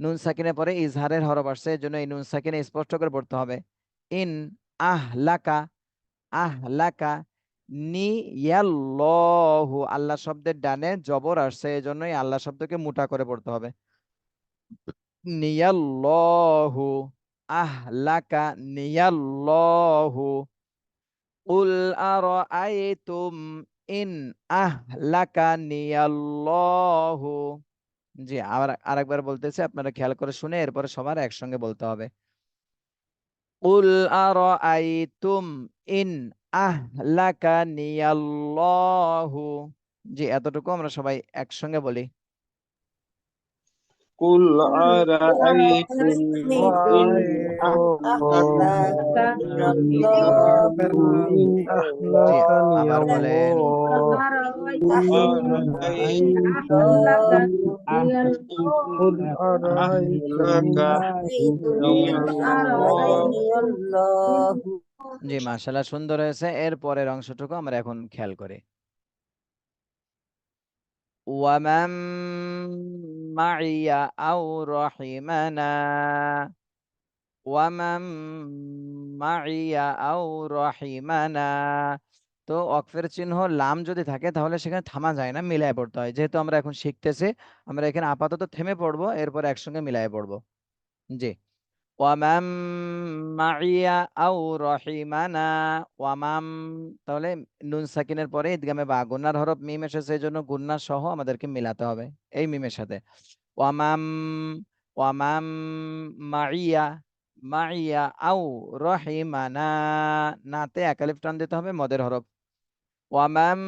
নুন সাকিনের পরে ইজহারের হরফ আসছে, এজন্য এই নুন সাকিনে স্পষ্ট করে পড়তে হবে। ইন আহলাকা, আহলাকা নিয়াল্লাহু, আল্লাহ শব্দের ডানে জবর আসছে, এজন্যই আল্লাহ শব্দকে মোটা করে পড়তে হবে। নিয়াল্লাহু, আহলাকা নিয়াল্লাহু। কুল আরাআইতুম ইন আহলাকানিয়াল্লাহু। জি, আরেকবার বলতেছি, আপনারা খেয়াল করে শুনে এরপরে সবার একসঙ্গে বলতে হবে। কুল আরাআইতুম ইন আহলাকানিয়াল্লাহু। জি, এতটুকু আমরা সবাই একসঙ্গে বলি। قل أرأيتم إن أهلكني الله إن জি, أهلكني আবার বলেন। الله قل أرأيتم أرأيتم قل إن أرأيتم أهلكني الله الله জি, মাশাআল্লাহ, সুন্দর হয়েছে। এর পরের অংশটুকু আমরা এখন খেয়াল করি। ওয়ামান মাইয়া আও রহিমানা, ওয়ামান মাইয়া আও রহিমানা। তো অকফের চিহ্ন লাম যদি থাকে তাহলে সেখানে থামা যায় না, মিলায় পড়তে হয়। যেহেতু আমরা এখন শিখতেছি, আমরা এখানে আপাতত থেমে পড়বো, এরপর একসঙ্গে মিলায় পড়বো। জি, ওয়ামাম মাইয়া আও রহিমানা, ওয়ামাম, তাহলে নুন সাকিনের পরে ইদগামে বা গুন্নার হরফ মিম এসেছে, এই জন্য গুন্না সহ আমাদেরকে মিলাতে হবে এই মিমের সাথে। ওয়ামাম, ওয়ামাম মাইয়া, মাইয়া আও রহিমানা, নাতে এক আলিফ টান দিতে হবে, মদের হরফ। ওয়ামাম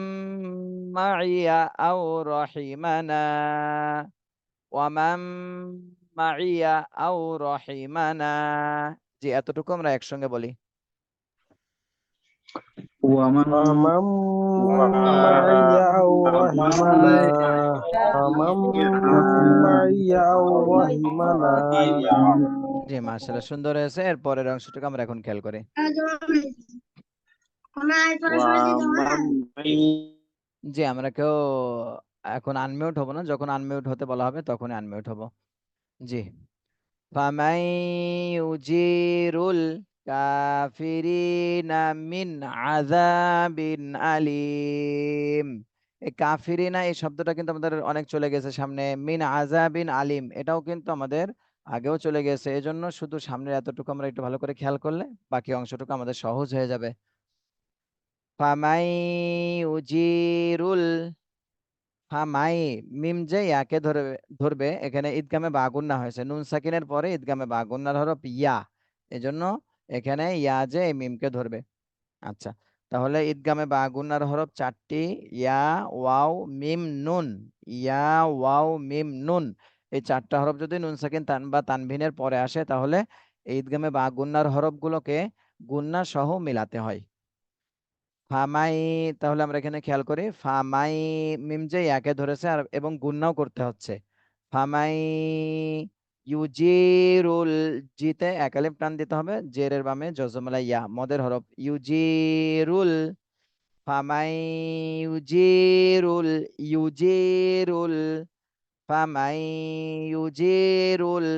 মাইয়া আও রহিমানা, ওয়ামাম মাইয়া আও রহিমানা। জি, এতটুকু আমরা একসঙ্গে বলি। ومن معي أو رحمنا ومن معي أو رحمنا জি, মাশাআল্লাহ, সুন্দর হয়েছে। এর পরের অংশটুকু আমরা এখন খেয়াল করি। ومن জি, আমরা কেউ এখন আনমিউট হব না, যখন আনমিউট হতে বলা হবে তখনই আনমিউট হব। জি। ফামাই ইউজিরুল কাফিরিনা মিন আযাবিন আলিম। এই কাফিরিনা এই শব্দটা কিন্তু আমাদের অনেক চলে গেছে সামনে। মিন আযাবিন আলিম এটাও কিন্তু আমাদের আগেও চলে গেছে, এজন্য শুধু সামনের এতটুকু আমরা একটু ভালো করে খেয়াল করলে বাকি অংশটুকু আমাদের সহজ হয়ে যাবে। ফামাই ইউজিরুল, ফামাই, মিম যে ইয়াকে ধরবে, ধরবে এখানে ঈদগামে বা গুন্না হয়েছে, নুন সাকিনের পরে ঈদগামে বা গুন্নার হরফ ইয়া, এজন্য এখানে ইয়া যে এই মিমকে ধরবে। আচ্ছা, তাহলে ঈদগামে বা গুন্নার হরফ চারটি, ইয়া, ওয়াও, মিম, নুন। ইয়া, ওয়াও, মিম, নুন, এই চারটা হরফ যদি নুন সাকিন তান বা তানভিনের পরে আসে তাহলে এই ঈদগামে বা গুন্নার হরফগুলোকে গুন্না সহ মিলাতে হয়। ফামাই, তাহলে আমরা এখানে খেয়াল করি, ফামাই, মিম যে ইয়াকে ধরেছে আর এবং গুণনাও করতে হচ্ছে। ফামাই ইউজিরুল, জিতে এক আলিফ টান দিতে হবে, জেরের বামে জজমলা ইয়া মদের হরফ ইউজিরুল। ফামাই ইউজিরুল, ইউজিরুল, ফামাই ইউজিরুল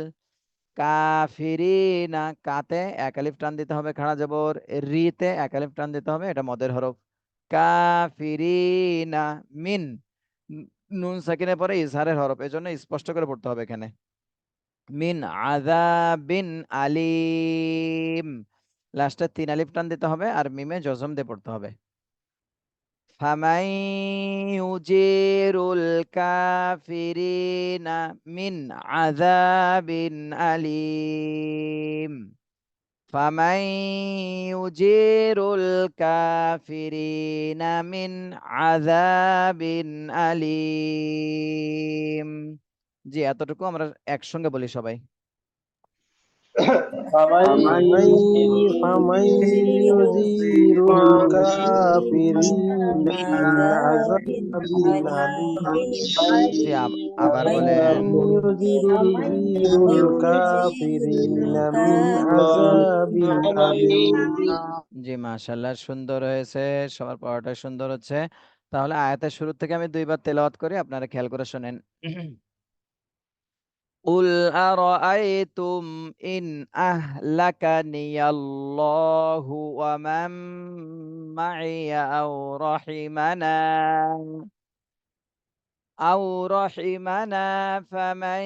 কাফিরিনা, কাতে এক আলিফ টান দিতে হবে খাড়া জবর, রিতে এক আলিফ টান দিতে হবে, এটা মদের হরফ। কাফিরিনা, মিন, নুন সাকিনের পরে ইজহারের হরফ, এজন্য স্পষ্ট করে পড়তে হবে এখানে। মিন আযাবিন আলিম, লাস্টে তিন আলিফ টান দিতে হবে আর মিমে জজম দিয়ে পড়তে হবে। ফামাই ইউজিরুল কাফিরিনা মিন আযাবিন আলিম। ফামাই ইউজিরুল কাফিরিনা মিন আযাবিন আলিম। জি, এতটুকু আমরা একসঙ্গে বলি সবাই। فمن ফামাই ফামাই يجير ইউজিরুল الكافرين কাফিরিনা من মিন عذاب আযাবিন আলীম। জি, আবার বলেন। ফামাই ইউজিরুল কাফিরিনা মিন আযাবিন আলীম। জি, মাশাআল্লাহ, সুন্দর হয়েছে, সবার পড়াটা সুন্দর হচ্ছে। তাহলে আয়াতের শুরু থেকে আমি দুইবার তেলাওয়াত করি, আপনারা খেয়াল করে শুনেন। قل أرأيتم إن أهلكني الله ومن معي أو رحمنا فمن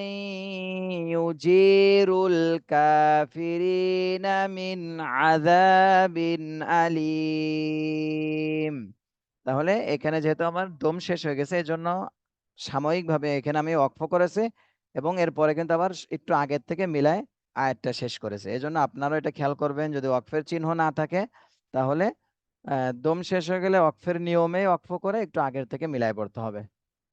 يجير الكافرين من عذاب أليم। তাহলে এখানে যেহেতু আমার দম শেষ হয়ে গেছে এজন্য সাময়িকভাবে এখানে আমি ওয়াকফ করেছি এবং এরপরে কিন্তু আবার একটু আগের থেকে মিলায় আয়াতটা শেষ করেছে, এজন্য আপনারাও এটা খেয়াল করবেন, যদি ওয়াকফের চিহ্ন না থাকে তাহলে দম শেষ হয়ে গেলে ওয়াকফের নিয়মে ওয়াকফ করে একটু আগের থেকে মিলায় পড়তে হবে।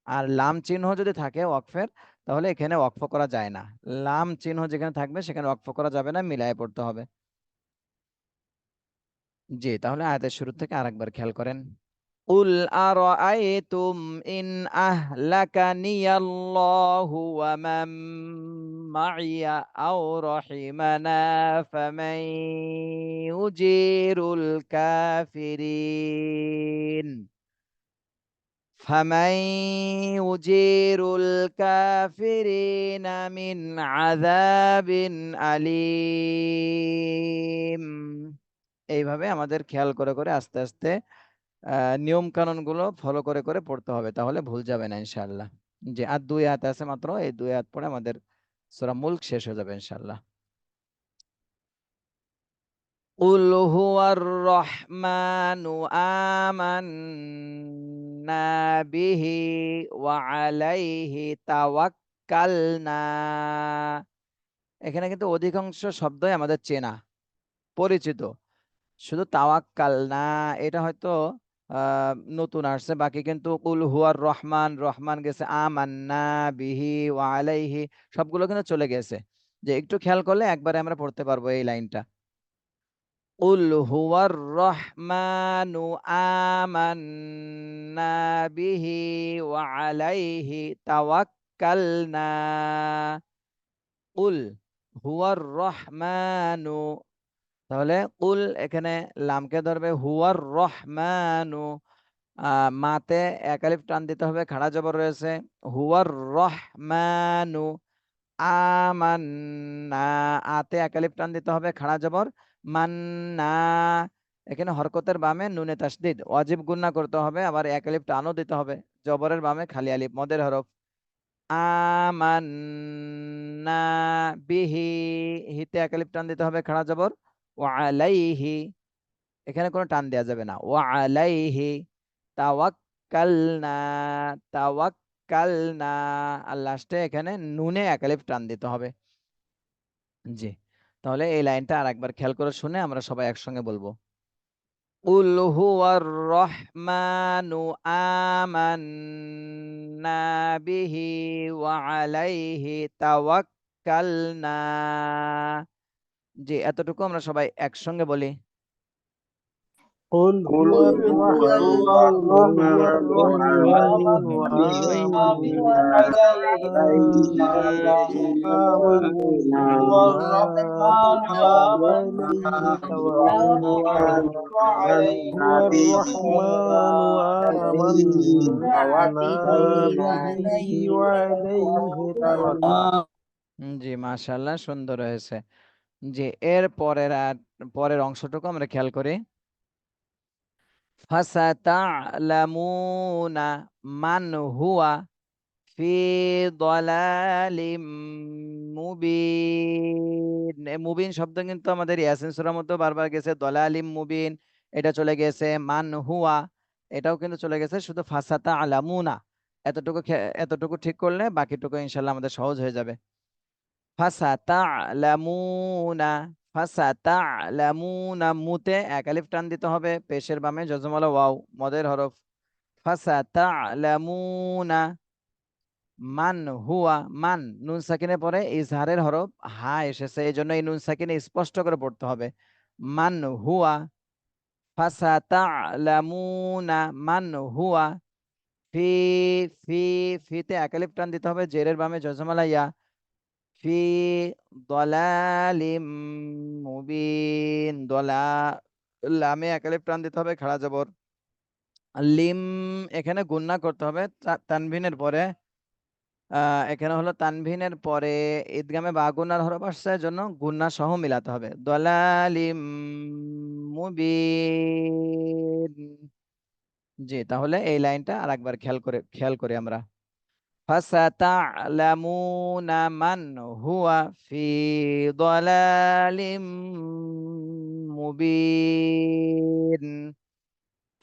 আর লাম চিহ্ন যদি থাকে ওয়াকফের, তাহলে এখানে ওয়াকফ করা যায় না। লাম চিহ্ন যেখানে থাকবে সেখানে ওয়াকফ করা যাবে না, মিলায় পড়তে হবে। জি, তাহলে আয়াতের শুরু থেকে আরেকবার খেয়াল করেন। قل أرأيتم إن أهلكني الله ومن معي أو رحمنا فمن يجير الكافرين فمن يجير الكافرين من عذاب أليم। এইভাবে আমাদের খেয়াল করে করে আস্তে আস্তে নিয়ম কানুন গুলো ফলো করে করে পড়তে হবে, তাহলে ভুল যাবে না ইনশাআল্লাহ। যে আর দুই আয়াত আছে মাত্র, এই দুই আয়াত পড়ে আমাদের সূরা মুলক শেষ হয়ে যাবে ইনশাআল্লাহ। قل هو الرحمن آمنا به وعليه توكلنا। এখানে কিন্তু অধিকাংশ শব্দই আমাদের চেনা পরিচিত, শুধু তাওয়াক্কাল না এটা হয়তো নতুন আসছে, বাকি কিন্তু কুল হুয়ার রহমান, রহমান গেছে, আমান্না বিহি ওয়া আলাইহি সবগুলো কিন্তু চলে গেছে। যে একটু খেয়াল করলে একবারে আমরা পড়তে পারবো এই লাইনটা। কুল হুয়ার রহমানু আমান্না বিহি ওয়া আলাইহি তাওয়াক্কালনা। কুল হুয়ার রহমানু, তাহলে কুল এখানে লামকে ধরবে, হুয়ার রহমানু মাতে এক আলিফ টান দিতে হবে, খাড়া জবর রয়েছে। হুয়ার রহমানু, আমান্না, আতে এক আলিফ টান দিতে হবে, খাড়া জবর। মান্না, এখানে হরকতের বামে নুনে তাসদিদ, ওয়াজিব গুন্না করতে হবে, আবার এক আলিফ টানও দিতে হবে। জবরের বামে খালি আলিফ, মদের হরফ। আমান্না বিহি, হিতে এক আলিফ টান দিতে হবে, খাড়া জবর। ওয়া আলাইহি, এখানে কোনো টান দেওয়া যাবে না। ওয়া আলাইহি তাওয়াক্কালনা, তাওয়াক্কালনা, আর লাস্টে এখানে নুনে এক আলিফ টান দিতে হবে। জি, তাহলে এই লাইনটা আরেকবার খেয়াল করে শুনে আমরা সবাই একসঙ্গে বলবো। কুল হুয়ার রহমানু আমান্না বিহি ওয়া আলাইহি তাওয়াক্কালনা। জি, এতটুকু আমরা সবাই একসঙ্গে বলি। قل قل هو هو الرحمن الرحمن وعليه آمنا به وعليه توكلنا هو الرحمن آمنا به وعليه توكلنا জি, মাশাআল্লাহ, সুন্দর হয়েছে। জি, এর পরের অংশটুকু আমরা খেয়াল করি। ফাসাতা'লামুনা মান হুয়া ফি দালালিম মুবিন। মুবিন শব্দ কিন্তু আমাদের ইয়াসিন সূরার মধ্যে বারবার গেছে। দালালিম মুবিন, এটা চলে গেছে। মান হুয়া, এটাও কিন্তু চলে গেছে। শুধু ফাসাতা'লামুনা, এতটুকু ঠিক করলে বাকিটুকু ইনশাআল্লাহ আমাদের সহজ হয়ে যাবে। ফাসাতা'লামুনা, ফাসাতা'লামুনা, মুতে এক আলিফ টান দিতে হবে, পেশের বামে জজমওয়ালা ওয়াও, মদের হরফ। ফাসাতা'লামুনা মান হুয়া, মান নুন সাকিনের পরে ইজহারের হরফ হা এসেছে, এই জন্য এই নুন সাকিনে স্পষ্ট করে পড়তে হবে। মান হুয়া, ফাসাতা'লামুনা মান হুয়া ফি, ফি, ফিতে এক আলিফ টান দিতে হবে, জেরের বামে জজমওয়ালা ইয়া। ফি দলালিম মুবিন, লামে এক আলিফ টান দিতে হবে, খাড়া জবর। লিম, এখানে গুন্না করতে হবে তানভিনের পরে। এখানে হলো তানভিনের পরে ঈদগামে বা গুন্নার হরফ আসছে, জন্য গুন্না সহ মিলাতে হবে। দলালিম মুবিন। জি, তাহলে এই লাইনটা আরেকবার খেয়াল করি আমরা। فستعلمون من هو في ضلال مبين.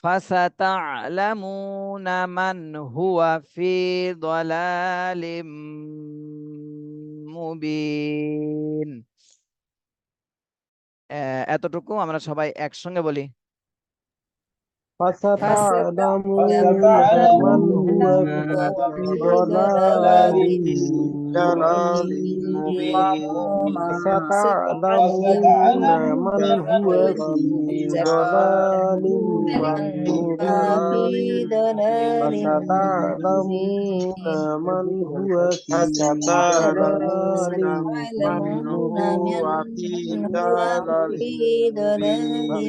فستعلمون من هو في ضلال মুবিন। এতটুকু আমরা সবাই একসঙ্গে বলি। فستعلمون من هو فستعلمون في من هو ضلال في ضلال مبين فستعلمون من هو في ضلال مبين فستعلمون من هو في ضلال فستعلمون من هو مبين في ضلال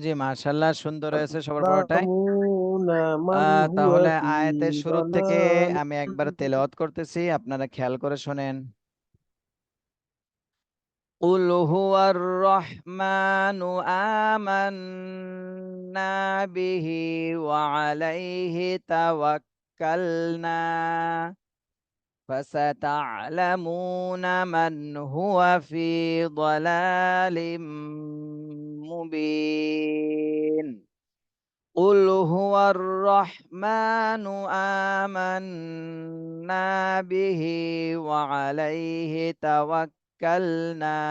জি, মাশাআল্লাহ, সুন্দর হয়েছে সবার পড়াটাই। فستعلمون من هو তাহলে في আয়াতের শুরু থেকে ضلال আমি একবার তেলাওয়াত করতেছি, আপনারা খেয়াল করে শোনেন। قل هو الرحمن آمنا به وعليه توكلنا فستعلمون من هو في ضلال مبين. قل هو الرحمن آمنا به وعليه توكلنا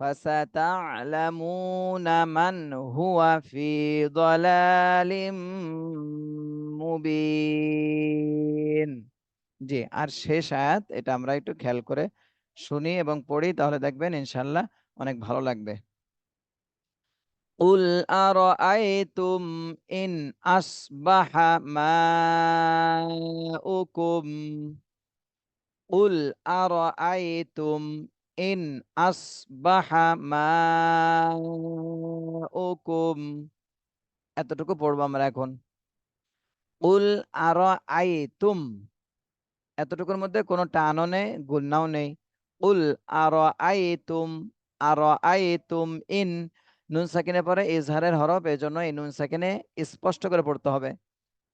فستعلمون من هو في ضلال মুবিন। জি, আর শেষ আয়াত, এটা আমরা একটু খেয়াল করে শুনি এবং পড়ি, তাহলে দেখবেন ইনশাআল্লাহ অনেক ভালো লাগবে। قل أرأيتم إن أصبح ماؤكم قل أرأيتم ইন আসবাহা মাউকুম, এতটুকু পড়বো আমরা এখন। কুল আরাআইতুম, এতটুকুর মধ্যে কোনো টানও নেই, গুণনাও নেই। কুল আরাআইতুম, আরাআইতুম, ইন নুন সাকিনের পরে ইজহারের হরফ, এজন্য এই নুন সাকিনে স্পষ্ট করে পড়তে হবে।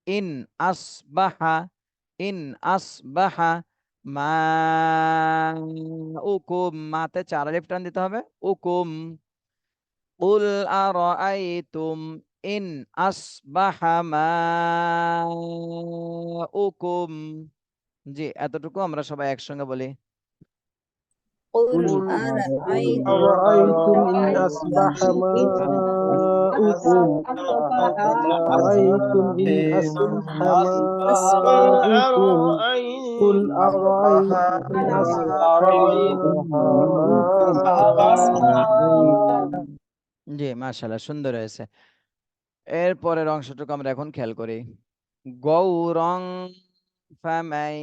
ইন আসবাহা, ইন আসবাহা মাউকুম, মাতে 4 আলিফ টান দিতে হবে, উকুম। কুল আরাআইতুম ইন আসবাহা মাউকুম। জি, এতটুকু আমরা সবাই একসঙ্গে বলি। قل قل أرأيتم أرأيتم إن أصبح ماؤكم أرأيتم إن أصبح ماؤكم قل أرأيتم إن أصبح ماؤكم জি, মাশাআল্লাহ, সুন্দর হয়েছে। এর পরের অংশটুকু আমরা এখন খেয়াল করি। গৌরং ফামাই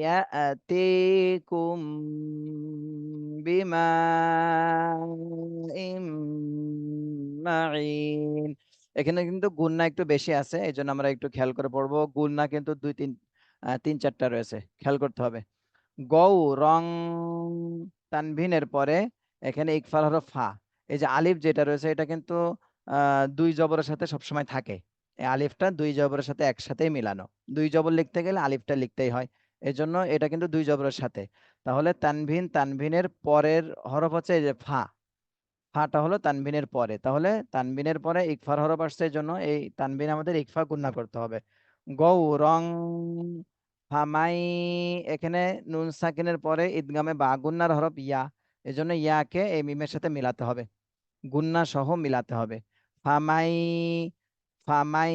ইয়াতিকুম বিমাইম মাইন। এখানে কিন্তু গুণনা একটু বেশি আছে, এই জন্য আমরা একটু খেয়াল করে পড়বো। গুণনা কিন্তু 3-4টা রয়েছে, খেয়াল করতে হবে। গৌরং, তানভিনের পরে এখানে ইকফার হরফ ফা। এই যে আলিফ যেটা রয়েছে এটা কিন্তু 2 জবরের সাথে সবসময় থাকে। এই আলিফটা 2 জবরের সাথে একসাথেই মিলানো। 2 জবর লিখতে গেলে আলিফটা লিখতেই হয়, এজন্য এটা কিন্তু 2 জবরের সাথে। তাহলে তানভিনের পরের হরফ হচ্ছে এই যে ফা। ফাটা হলো তানভিনের পরে, তাহলে তানভিনের পরে ইকফার হরফ আসছে, এই জন্য এই তানভিন আমাদের ইকফা গুণা করতে হবে। গৌরং ফামাই, এখানে নুন সাকিনের পরে ইদগামে বা গুন্নার হরফ ইয়া, এজন্য ইয়াকে এই মিমের সাথে মিলাতে হবে, গুন্না সহ মিলাতে হবে। ফামাই, ফামাই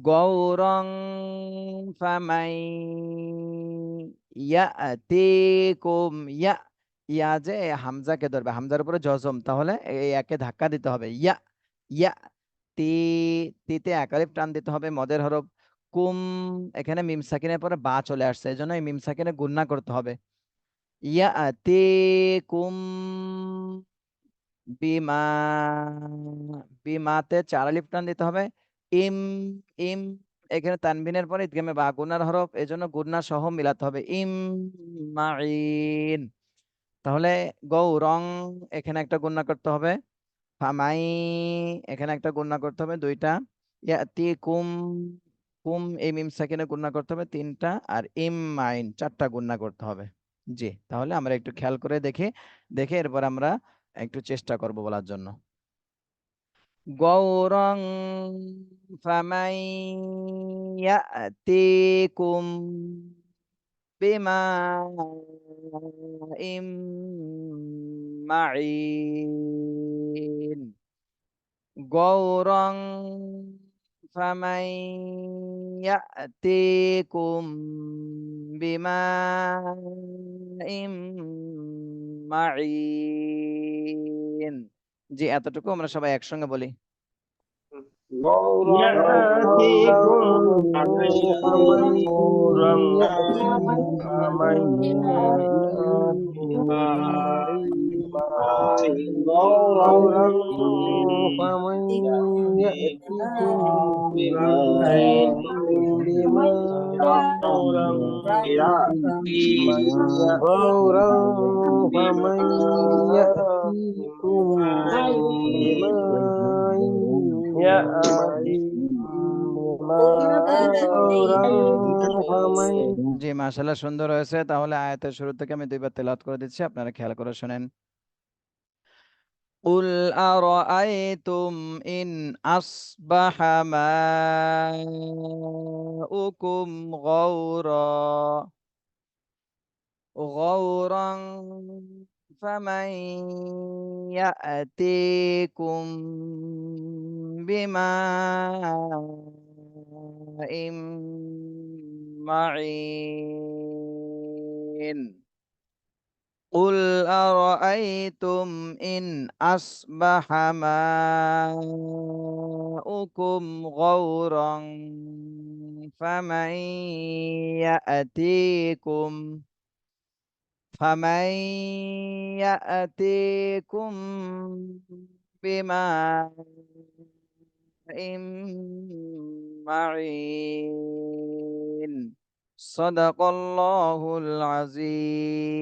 গৌরং ফামাই ইয়াতিকুম, ইয়া, ইয়া যে হামজাকে ধরবে, হামজার উপরে জজম, তাহলে এই একে ধাক্কা দিতে হবে। ইয়া, ইয়া তি, তিতে এক আলিফ টান দিতে হবে, মদের হরফ। কুম, এখানে মিম সাকিনের পরে বা চলে আসছে, এই জন্য এই মিম সাকিনে গুণনা করতে হবে। ইয়াতিকুম বিমা, বিমাতে 4 আলিফ টান দিতে হবে। ইম, ইম, এখানে তানবিনের পরে ইদগামে বা গুনার হরফ, এজন্য গুন্না সহ মিলাতে হবে। ইম মাইন, তাহলে গৌরং, এখানে একটা গুন্না করতে হবে। ফামাই, এখানে একটা গুন্না করতে হবে, 2টা। ইয়াতি কুম, কুম এই মিম সাকিনে গুন্না করতে হবে 3টা, আর ইম মাইন 4টা গুন্না করতে হবে। জি, তাহলে আমরা একটু খেয়াল করে দেখি, দেখে এরপর আমরা একটু চেষ্টা করব বলার জন্য। গৌরং ফামাই ইয়াতিকুম বিমাইম মাইন। গৌরং ফামাই ইয়াতিকুম বিমাইম মাইন। জি, এতটুকু আমরা সবাই একসঙ্গে বলি। يأتيكم فمن يأتيكم غورا فمن يأتيكم غورا فمن يأتيكم بماء জি, মাশাআল্লাহ, সুন্দর হয়েছে। তাহলে আয়াতের শুরু থেকে আমি 2বার তেলাওয়াত করে দিচ্ছি, আপনারা খেয়াল করে শুনেন। قل أرأيتم إن أصبح ماؤكم غورا فمن يأتيكم بماء معين قل أرأيتم إن أصبح ماؤكم غورا فمن يأتيكم فمن يأتيكم بماء معين صدق الله العظيم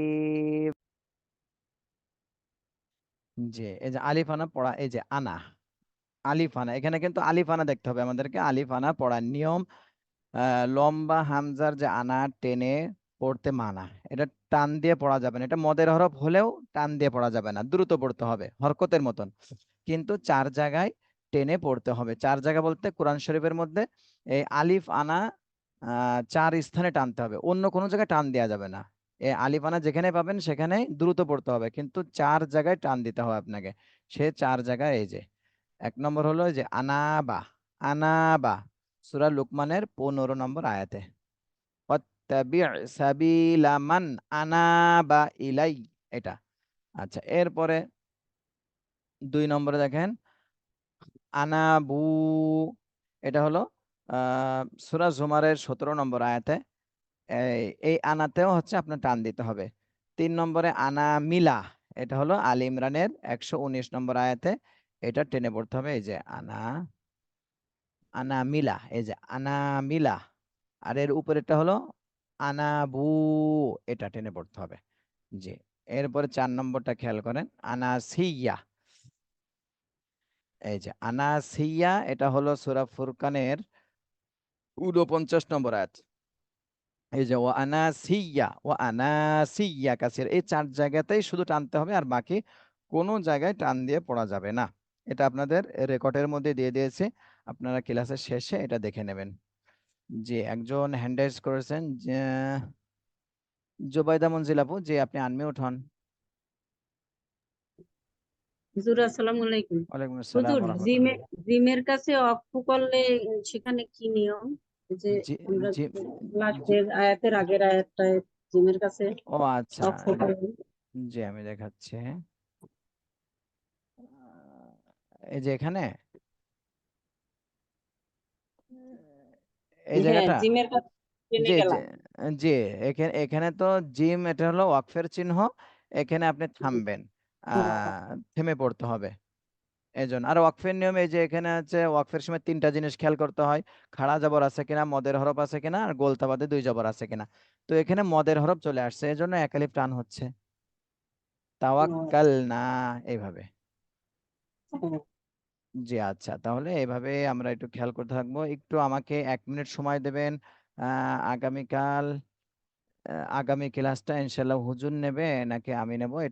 জি এই যে আলিফ আনা পড়া এই যে আনা আলিফ আনা এখানে কিন্তু আলিফ আনা দেখতে হবে আমাদেরকে আলিফ আনা পড়ার নিয়ম লম্বা হামজার যে আনা টেনে পড়তে মানা এটা টান দিয়ে পড়া যাবে না এটা মদের হরফ হলেও টান দিয়ে পড়া যাবে না দ্রুত পড়তে হবে হরকতের মতন কিন্তু 4 জায়গায় টেনে পড়তে হবে 4 জায়গা বলতে কোরআন শরীফের মধ্যে এই আলিফ আনা 4 স্থানে টানতে হবে অন্য কোনো জায়গায় টান দেওয়া যাবে না এই আলিফ আনা যেখানে পাবেন সেখানে দ্রুত পড়তে হবে কিন্তু 4 জায়গায় টান দিতে হবে আপনাকে সে 4 জায়গায় এই যে 1 নম্বর হলো এই যে আনাবা আনাবা সূরা লুকমানের 15 নম্বর আয়াতে ওয়াত্তাবি' সাবিলা মান আনাবা ইলাই এটা আচ্ছা এরপরে 2 নম্বরে দেখেন আনাবু এটা হলো সূরা জুমারের 17 নম্বর আয়াতে এই আনাতেও হচ্ছে আপনার টান দিতে হবে 3 নম্বরে আনা মিলা এটা হলো আলী ইমরানের 119 নম্বর আয়াতে এটা টেনে পড়তে হবে এই যে আনা মিলা এই যে আনা মিলা আর এর উপরেরটা হলো আনাবু এটা টেনে পড়তে হবে জি এরপরে 4 নম্বরটা খেয়াল করেন আনাসিয়া এই যে আনাসিয়া এটা হলো সূরা ফুরকানের 49 নম্বর আয়াত এই যে ও আনাসিয়া কাসির এই 4 জায়গাতেই শুধু টানতে হবে আর বাকি কোনো জায়গায় টান দিয়ে পড়া যাবে না এটা আপনাদের রেকর্ডের মধ্যে দিয়ে দিয়েছে আপনারা ক্লাসের শেষে এটা দেখে নেবেন জি একজন হ্যান্ড রাইজ করেছেন জুবাইদা মঞ্জিল আপু জি আপনি আনমিউট হন হুজুর আসসালামু আলাইকুম। ওয়ালাইকুম আসসালাম হুজুর ওয়া রাহমাতুল্লাহ জিমের কাছে অক্ফ করলে সেখানে কি নিয়ম? যে জি আমরা জি জি লাস্টের আয়াতের আগের আয়াতটায় জিমের কাছে ও আচ্ছা অক্ফ করলে জি আমি দেখাচ্ছি এই যে এখানে এই হ্যাঁ জায়গাটা জিমের কাছে টেনে জি জি গেলাম। জি এখানে এখানে তো জিম এটা হলো ওয়াকফের চিহ্ন এখানে আপনি থামবেন থেমে পড়তে হবে এজন্য আর ওয়াকফের নিয়ম এই যে এখানে আছে ওয়াকফের সময় 3টা জিনিস খেয়াল করতে হয় খাড়া জবর আছে কিনা মদের হরফ আছে কিনা আর গোলতা বাদে 2 জবর আছে কিনা তো এখানে মদের হরফ চলে আসছে এজন্য এক আলিফ টান হচ্ছে তাওয়াক্কাল না এইভাবে হ্যাঁ, জি আচ্ছা তাহলে এইভাবে আমরা একটু খেয়াল করতে থাকবো একটু আমাকে 1 মিনিট সময় দেবেন আগামীকাল আগামী ক্লাসটা ইনশাল্লাহ হুজুর নেবে নাকি আমি নেব এটা